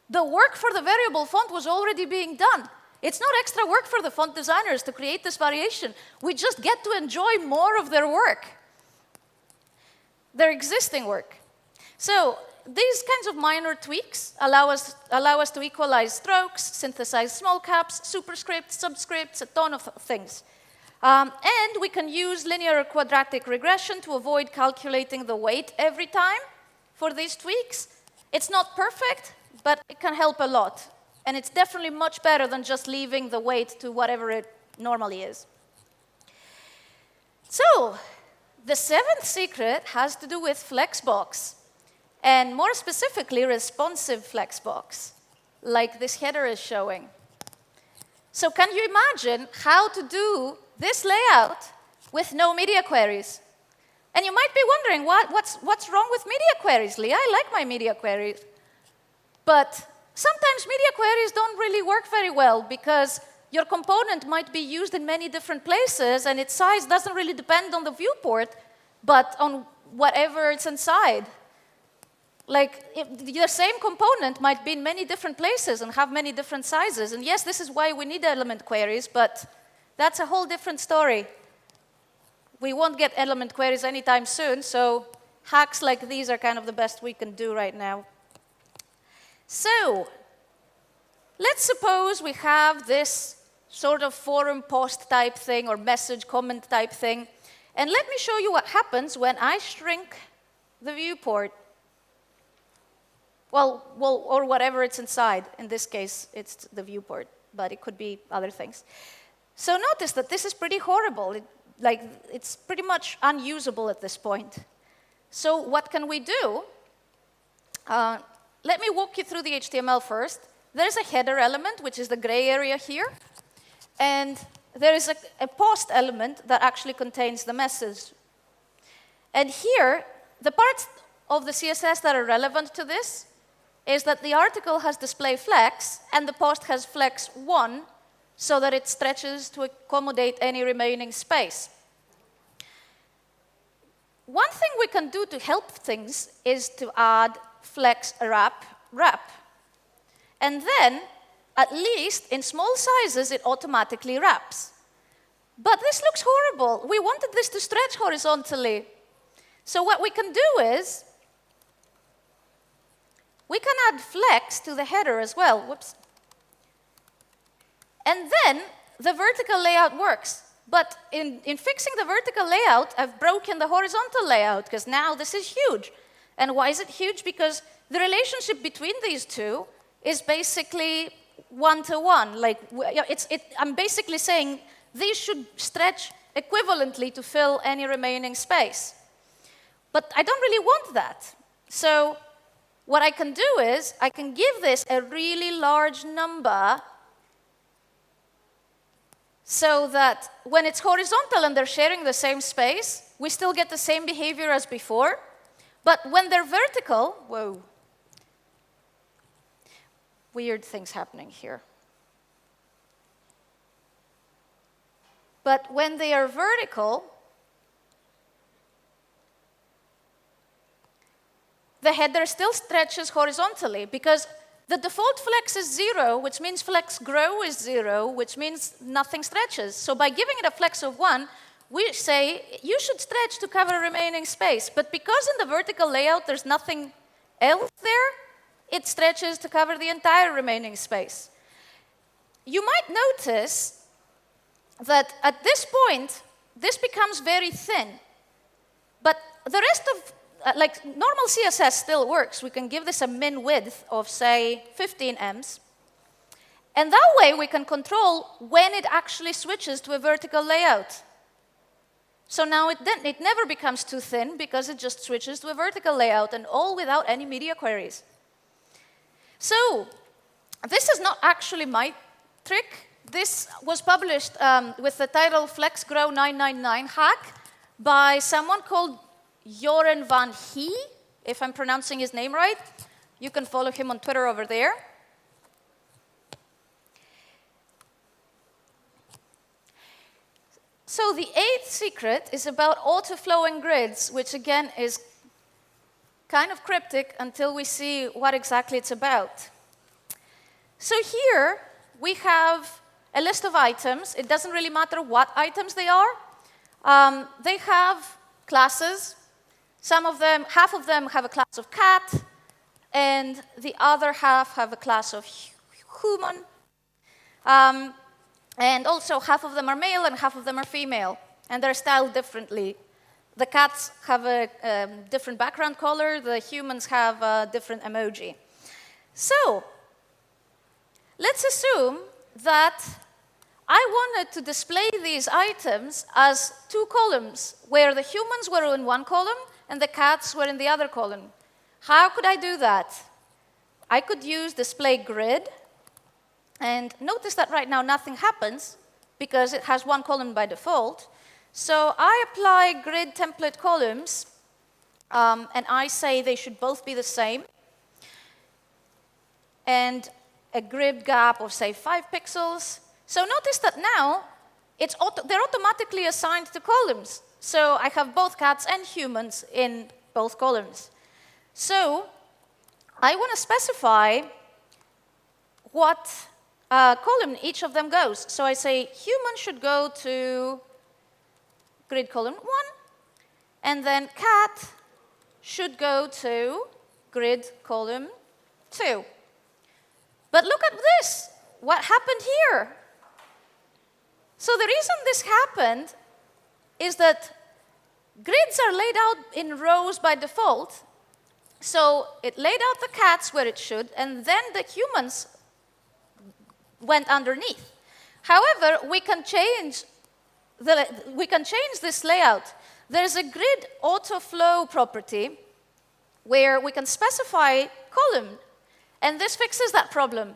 Speaker 1: The work for the variable font was already being done. It's not extra work for the font designers to create this variation. We just get to enjoy more of their work, their existing work. So these kinds of minor tweaks allow us to equalize strokes, synthesize small caps, superscripts, subscripts, a ton of things. And we can use linear or quadratic regression to avoid calculating the weight every time for these tweaks. It's not perfect, but it can help a lot. And it's definitely much better than just leaving the weight to whatever it normally is. So, the seventh secret has to do with flexbox, and more specifically, responsive flexbox, like this header is showing. So can you imagine how to do this layout with no media queries? And you might be wondering, what's wrong with media queries, Lee? I like my media queries. But sometimes media queries don't really work very well because your component might be used in many different places and its size doesn't really depend on the viewport, but on whatever it's inside. Like, the same component might be in many different places and have many different sizes. And yes, this is why we need element queries, but that's a whole different story. We won't get element queries anytime soon, so hacks like these are kind of the best we can do right now. So, let's suppose we have this sort of forum post type thing or message comment type thing. And let me show you what happens when I shrink the viewport. Well, or whatever it's inside. In this case, it's the viewport, but it could be other things. So notice that this is pretty horrible. It's pretty much unusable at this point. So what can we do? Let me walk you through the HTML first. There's a header element, which is the gray area here. And there is a post element that actually contains the message. And here, the parts of the CSS that are relevant to this is that the article has display flex, and the post has flex 1, so that it stretches to accommodate any remaining space. One thing we can do to help things is to add flex wrap. And then, at least in small sizes, it automatically wraps. But this looks horrible. We wanted this to stretch horizontally. So what we can do is, we can add flex to the header as well. Whoops. And then the vertical layout works. But in fixing the vertical layout, I've broken the horizontal layout, because now this is huge. And why is it huge? Because the relationship between these two is basically one-to-one. Like, I'm basically saying these should stretch equivalently to fill any remaining space. But I don't really want that. So what I can do is, I can give this a really large number so that when it's horizontal and they're sharing the same space, we still get the same behavior as before. But when they're vertical, whoa, weird things happening here. But when they are vertical, the header still stretches horizontally because the default flex is 0, which means flex grow is 0, which means nothing stretches. So by giving it a flex of 1, we say you should stretch to cover remaining space. But because in the vertical layout there's nothing else there, it stretches to cover the entire remaining space. You might notice that at this point, this becomes very thin. But the rest of like normal CSS still works. We can give this a min width of, say, 15 ems. And that way, we can control when it actually switches to a vertical layout. So now it never becomes too thin because it just switches to a vertical layout, and all without any media queries. So this is not actually my trick. This was published with the title Flex Grow 999 hack by someone called Joren van Hee, if I'm pronouncing his name right. You can follow him on Twitter over there. So the 8th secret is about auto-flowing grids, which again is kind of cryptic until we see what exactly it's about. So here we have a list of items. It doesn't really matter what items they are. They have classes. Some of them, half of them have a class of cat, and the other half have a class of human. And also, half of them are male and half of them are female, and they're styled differently. The cats have a different background color. The humans have a different emoji. So let's assume that I wanted to display these items as two columns, where the humans were in one column and the cats were in the other column. How could I do that? I could use display grid, and notice that right now nothing happens because it has one column by default. So I apply grid template columns, and I say they should both be the same, and a grid gap of, say, 5 pixels. So notice that now they're automatically assigned to columns. So I have both cats and humans in both columns. So I want to specify what column each of them goes. So I say human should go to grid column 1, and then cat should go to grid column 2. But look at this. What happened here? So the reason this happened is that grids are laid out in rows by default. So it laid out the cats where it should, and then the humans went underneath. However, we can change this layout. There's a grid auto flow property where we can specify column, and this fixes that problem.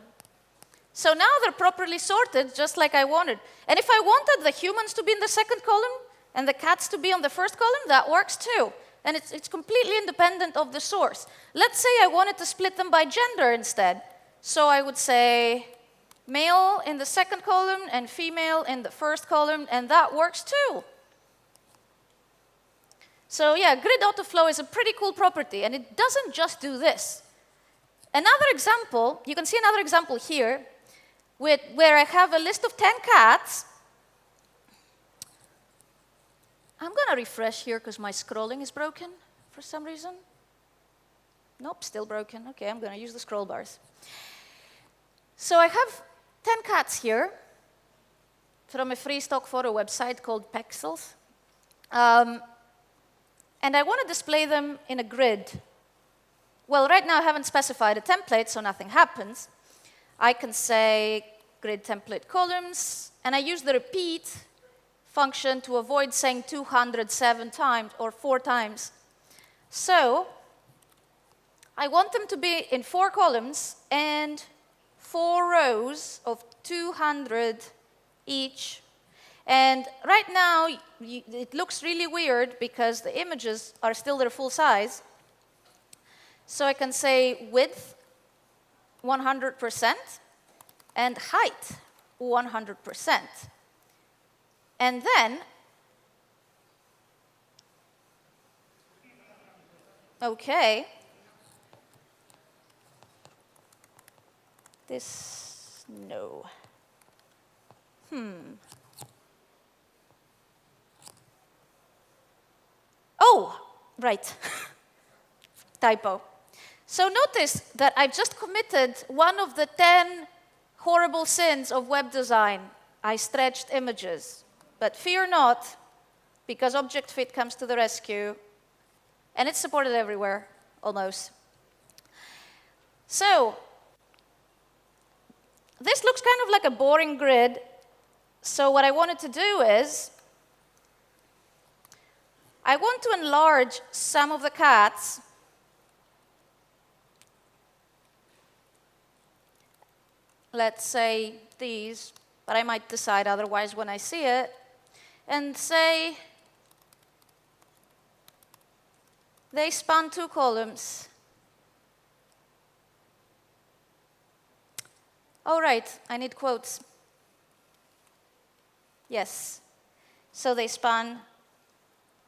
Speaker 1: So now they're properly sorted, just like I wanted. And if I wanted the humans to be in the second column and the cats to be on the first column, that works too. And it's completely independent of the source. Let's say I wanted to split them by gender instead. So I would say male in the second column and female in the first column, and that works too. So yeah, grid autoflow is a pretty cool property, and it doesn't just do this. Another example, you can see another example here, where I have a list of 10 cats. I'm going to refresh here because my scrolling is broken for some reason. Nope, still broken. OK, I'm going to use the scroll bars. So I have 10 cats here from a free stock photo website called Pexels. And I want to display them in a grid. Well, right now I haven't specified a template, so nothing happens. I can say grid template columns, and I use the repeat function to avoid saying 207 times or 4 times. So I want them to be in 4 columns and 4 rows of 200 each. And right now, it looks really weird because the images are still their full size. So I can say width 100% and height 100%. And then, OK, this, no. Oh, right, typo. So notice that I've just committed one of the 10 horrible sins of web design. I stretched images. But fear not, because object fit comes to the rescue. And it's supported everywhere, almost. So this looks kind of like a boring grid. So what I wanted to do is, I want to enlarge some of the cats. Let's say these, but I might decide otherwise when I see it. And say they span 2 columns. Oh, right, I need quotes. Yes. So they span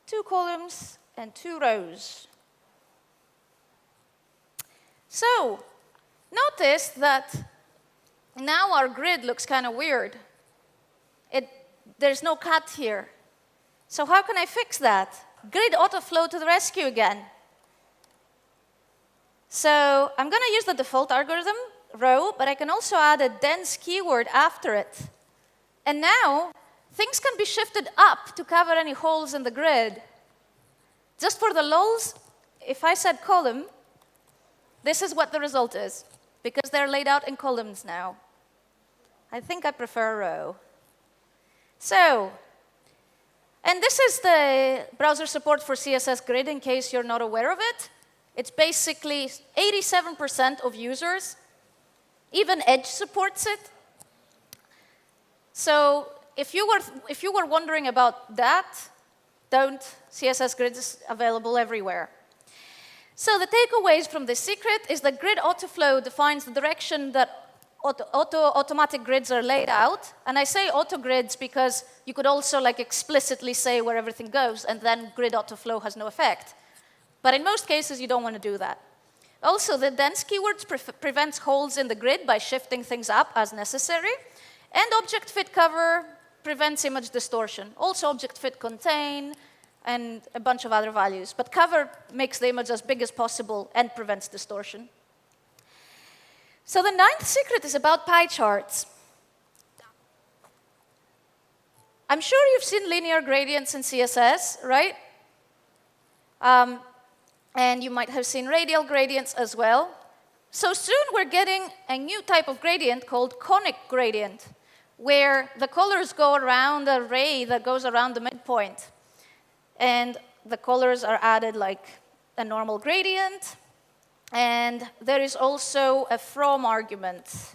Speaker 1: 2 columns and 2 rows. So notice that now our grid looks kind of weird. There's no cat here. So how can I fix that? Grid autoflow to the rescue again. So I'm going to use the default algorithm, row, but I can also add a dense keyword after it. And now things can be shifted up to cover any holes in the grid. Just for the lulz, if I said column, this is what the result is, because they're laid out in columns now. I think I prefer row. So, and this is the browser support for CSS Grid, in case you're not aware of it. It's basically 87% of users. Even Edge supports it. So if you were wondering about that, don't. CSS Grid is available everywhere. So the takeaways from this secret is that grid autoflow defines the direction that automatic grids are laid out. And I say auto grids because you could also like explicitly say where everything goes, and then grid autoflow has no effect. But in most cases, you don't want to do that. Also, the dense keywords prevents holes in the grid by shifting things up as necessary. And object fit cover prevents image distortion. Also, object fit contain and a bunch of other values. But cover makes the image as big as possible and prevents distortion. So the 9th secret is about pie charts. I'm sure you've seen linear gradients in CSS, right? And you might have seen radial gradients as well. So soon we're getting a new type of gradient called Conic gradient, where the colors go around a ray that goes around the midpoint. And the colors are added like a normal gradient. And there is also a from argument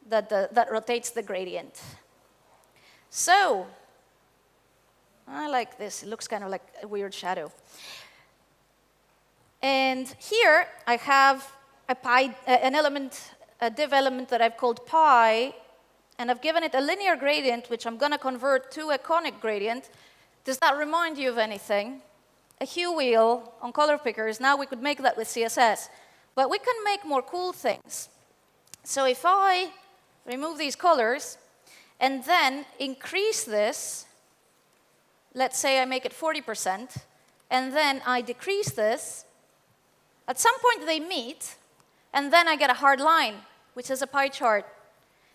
Speaker 1: that rotates the gradient. So, I like this. It looks kind of like a weird shadow. And here I have a div element that I've called pi, and I've given it a linear gradient, which I'm going to convert to a conic gradient. Does that remind you of anything? A hue wheel on color pickers. Now we could make that with CSS. But we can make more cool things. So if I remove these colors and then increase this, let's say I make it 40%, and then I decrease this, at some point they meet, and then I get a hard line, which is a pie chart.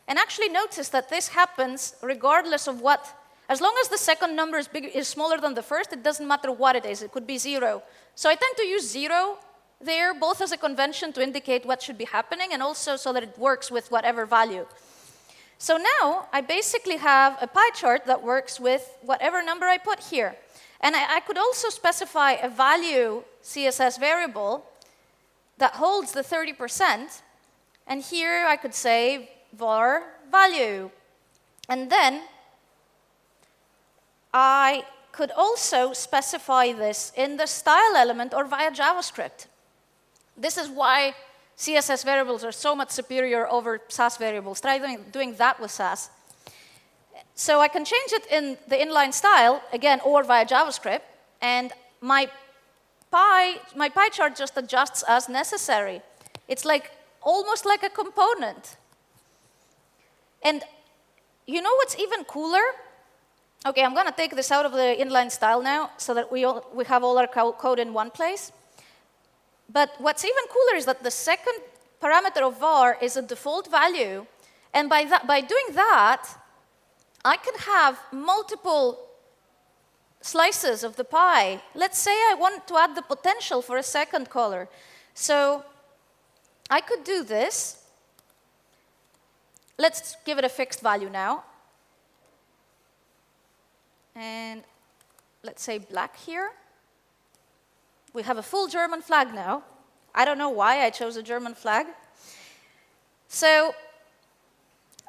Speaker 1: And actually notice that this happens regardless of what. As long as the second number is smaller than the first, it doesn't matter what it is. It could be 0. So I tend to use 0 there, both as a convention to indicate what should be happening, and also so that it works with whatever value. So now I basically have a pie chart that works with whatever number I put here. And I could also specify a value CSS variable that holds the 30%. And here I could say var value. And then I could also specify this in the style element or via JavaScript. This is why CSS variables are so much superior over Sass variables. Try doing that with Sass. So I can change it in the inline style, again, or via JavaScript, and my pie chart just adjusts as necessary. It's like almost like a component. And you know what's even cooler? OK, I'm going to take this out of the inline style now so that we have all our code in one place. But what's even cooler is that the second parameter of var is a default value. And by doing that, I can have multiple slices of the pie. Let's say I want to add the potential for a second color. So I could do this. Let's give it a fixed value now. And let's say black here. We have a full German flag now. I don't know why I chose a German flag. So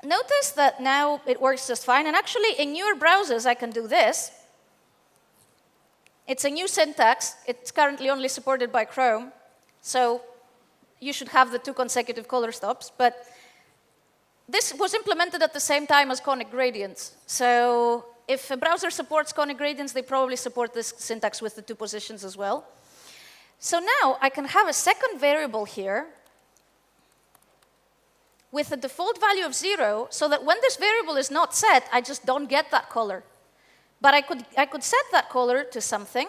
Speaker 1: notice that now it works just fine. And actually, in newer browsers, I can do this. It's a new syntax. It's currently only supported by Chrome. So you should have the 2 consecutive color stops. But this was implemented at the same time as conic gradients. So if a browser supports conic gradients, they probably support this syntax with the 2 positions as well. So now I can have a second variable here with a default value of 0, so that when this variable is not set, I just don't get that color. But I could set that color to something,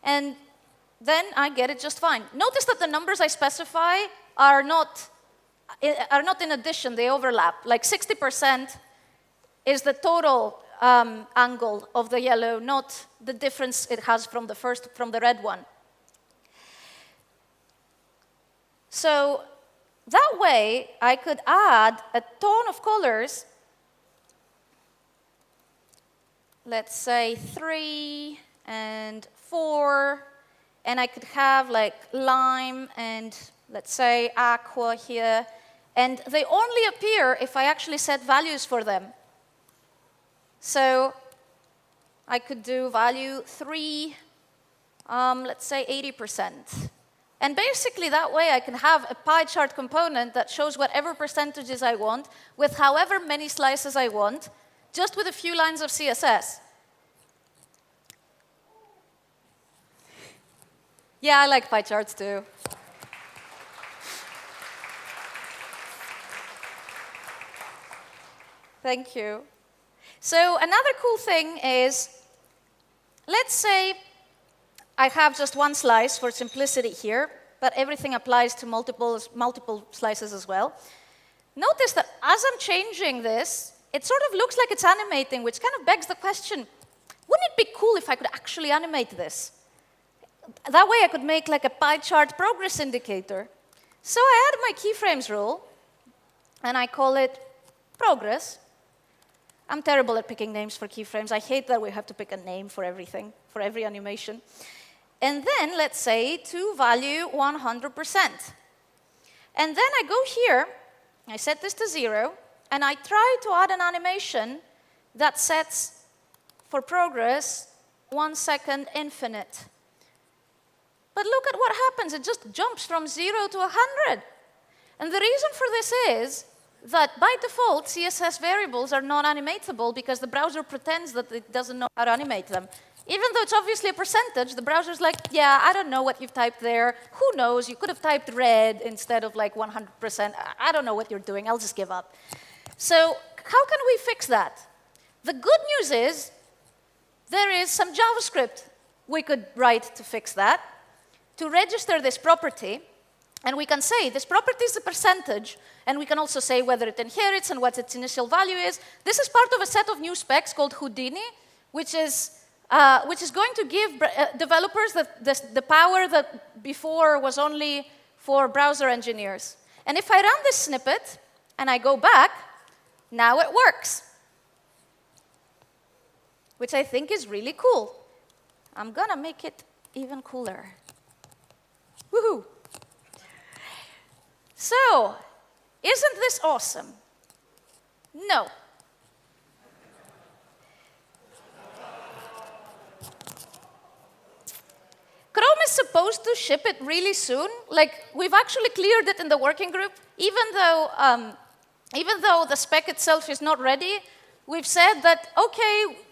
Speaker 1: and then I get it just fine. Notice that the numbers I specify are not in addition, they overlap. Like 60% is the total angle of the yellow, not the difference it has from the red one. So that way, I could add a ton of colors let's say 3 and 4, and I could have like lime and let's say aqua here, and they only appear if I actually set values for them. So I could do value 3, let's say 80%. And basically that way I can have a pie chart component that shows whatever percentages I want with however many slices I want, just with a few lines of CSS. Yeah, I like pie charts too. Thank you. So another cool thing is, let's say I have just one slice for simplicity here, but everything applies to multiple slices as well. Notice that as I'm changing this, it sort of looks like it's animating, which kind of begs the question, wouldn't it be cool if I could actually animate this? That way I could make like a pie chart progress indicator. So I add my keyframes rule, and I call it progress. I'm terrible at picking names for keyframes. I hate that we have to pick a name for everything, for every animation. And then let's say to value 100%. And then I go here, I set this to 0, and I try to add an animation that sets for progress 1 second infinite. But look at what happens. It just jumps from 0 to 100. And the reason for this is that by default, CSS variables are non-animatable because the browser pretends that it doesn't know how to animate them. Even though it's obviously a percentage, the browser's like, yeah, I don't know what you've typed there. Who knows? You could have typed red instead of like 100%. I don't know what you're doing. I'll just give up. So how can we fix that? The good news is there is some JavaScript we could write to fix that, to register this property. And we can say this property is a percentage, and we can also say whether it inherits and what its initial value is. This is part of a set of new specs called Houdini, which is going to give developers the power that before was only for browser engineers. And if I run this snippet and I go back, now it works, which I think is really cool. I'm going to make it even cooler. Woohoo! So, isn't this awesome? No. Chrome is supposed to ship it really soon. Like, we've actually cleared it in the working group. Even though the spec itself is not ready, we've said that, OK,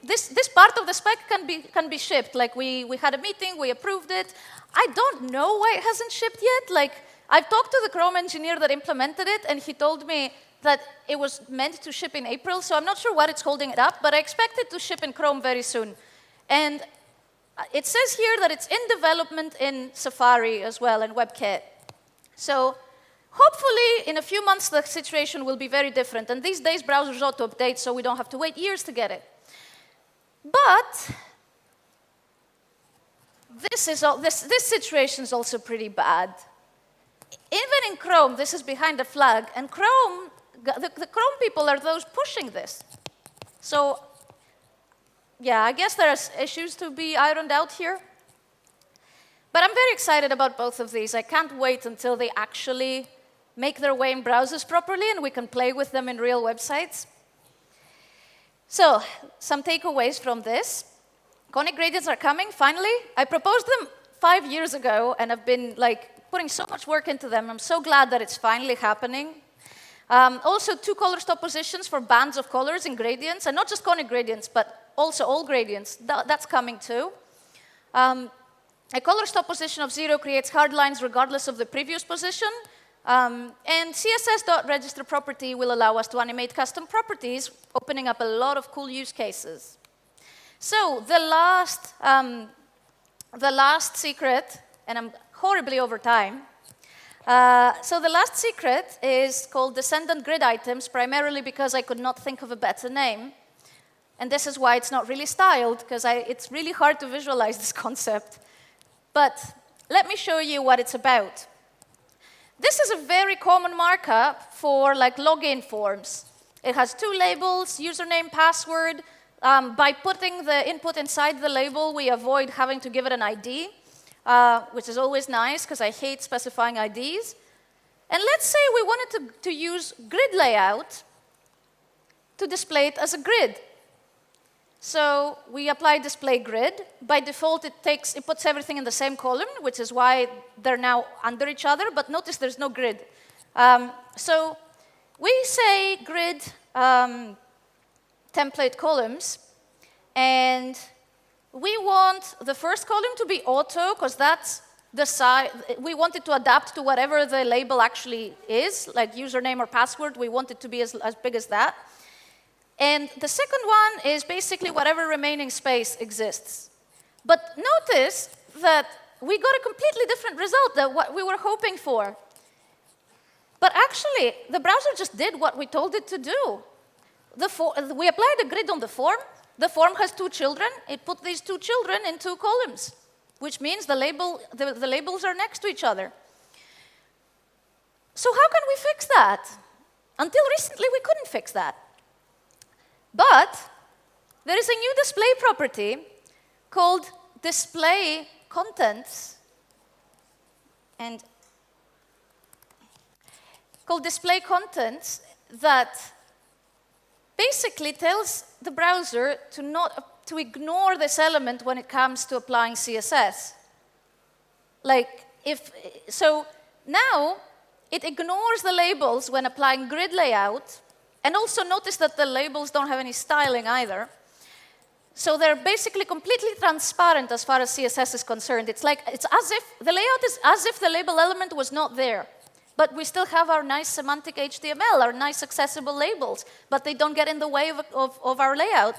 Speaker 1: this part of the spec can be shipped. Like, we had a meeting, we approved it. I don't know why it hasn't shipped yet. Like, I've talked to the Chrome engineer that implemented it, and he told me that it was meant to ship in April, so I'm not sure what it's holding it up, but I expect it to ship in Chrome very soon. And it says here that it's in development in Safari as well, and WebKit. So hopefully, in a few months, the situation will be very different. And these days, browsers auto-update, so we don't have to wait years to get it. But this situation is also pretty bad. Even in Chrome, this is behind a flag, and Chrome, the Chrome people are those pushing this. So, yeah, I guess there's issues to be ironed out here. But I'm very excited about both of these. I can't wait until they actually make their way in browsers properly and we can play with them in real websites. So, some takeaways from this. Conic gradients are coming, finally. I proposed them 5 years ago, and I've been putting so much work into them. I'm so glad that it's finally happening. Also, 2 color stop positions for bands of colors in gradients, and not just conic gradients, but also all gradients. That's coming too. A color stop position of 0 creates hard lines regardless of the previous position. And CSS.register property will allow us to animate custom properties, opening up a lot of cool use cases. So the last secret, and I'm horribly over time. So the last secret is called descendant grid items, primarily because I could not think of a better name. And this is why it's not really styled, because it's really hard to visualize this concept. But let me show you what it's about. This is a very common markup for login forms. It has 2 labels, username, password, By putting the input inside the label, we avoid having to give it an ID, which is always nice because I hate specifying IDs. And let's say we wanted to use grid layout to display it as a grid. So we apply display grid. By default, it puts everything in the same column, which is why they're now under each other. But notice there's no grid. So we say grid template columns, and we want the first column to be auto, because that's the size. We want it to adapt to whatever the label actually is, like username or password. We want it to be as big as that. And the second one is basically whatever remaining space exists. But notice that we got a completely different result than what we were hoping for. But actually, the browser just did what we told it to do. We applied a grid on the form. The form has 2 children. It put these 2 children in 2 columns, which means the labels are next to each other. So how can we fix that? Until recently, we couldn't fix that. But there is a new display property called display contents, and that basically tells the browser to ignore this element when it comes to applying CSS. So now it ignores the labels when applying grid layout. And also notice that the labels don't have any styling either. So they're basically completely transparent as far as CSS is concerned. It's as if the layout is as if the label element was not there. But we still have our nice semantic HTML, our nice accessible labels, but they don't get in the way of our layout.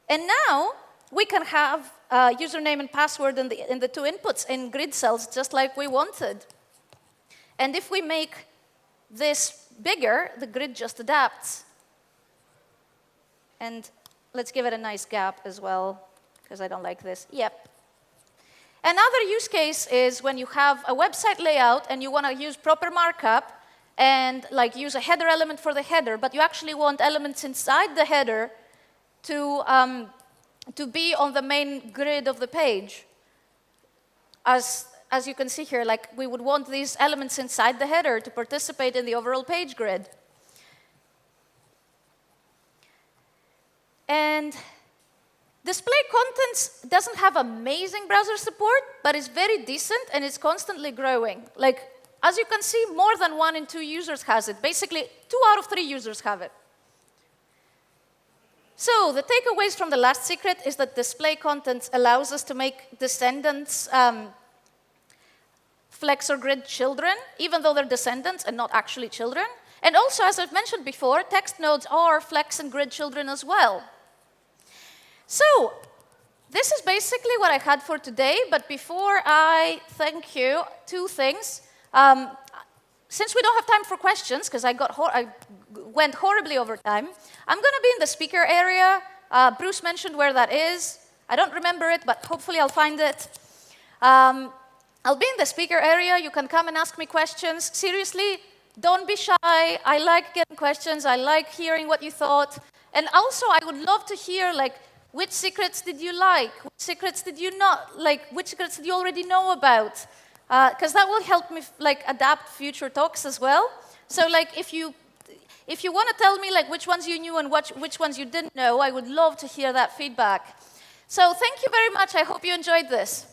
Speaker 1: And now we can have username and password in the 2 inputs in grid cells, just like we wanted. And if we make this bigger, the grid just adapts. And let's give it a nice gap as well, because I don't like this. Yep. Another use case is when you have a website layout and you want to use proper markup and use a header element for the header, but you actually want elements inside the header to be on the main grid of the page. As you can see here, we would want these elements inside the header to participate in the overall page grid. And display contents doesn't have amazing browser support, but it's very decent and it's constantly growing. As you can see, more than 1 in 2 users has it. Basically, 2 out of 3 users have it. So the takeaways from the last secret is that display contents allows us to make descendants flex or grid children, even though they're descendants and not actually children. And also, as I've mentioned before, text nodes are flex and grid children as well. So this is basically what I had for today. But before I thank you, 2 things. Since we don't have time for questions, because I went horribly over time, I'm going to be in the speaker area. Bruce mentioned where that is. I don't remember it, but hopefully I'll find it. I'll be in the speaker area. You can come and ask me questions. Seriously, don't be shy. I like getting questions. I like hearing what you thought. And also, I would love to hear, which secrets did you like? Which secrets did you not like? Which secrets did you already know about? Because that will help me, adapt future talks as well. So, if you want to tell me, which ones you knew and which ones you didn't know, I would love to hear that feedback. So, thank you very much. I hope you enjoyed this.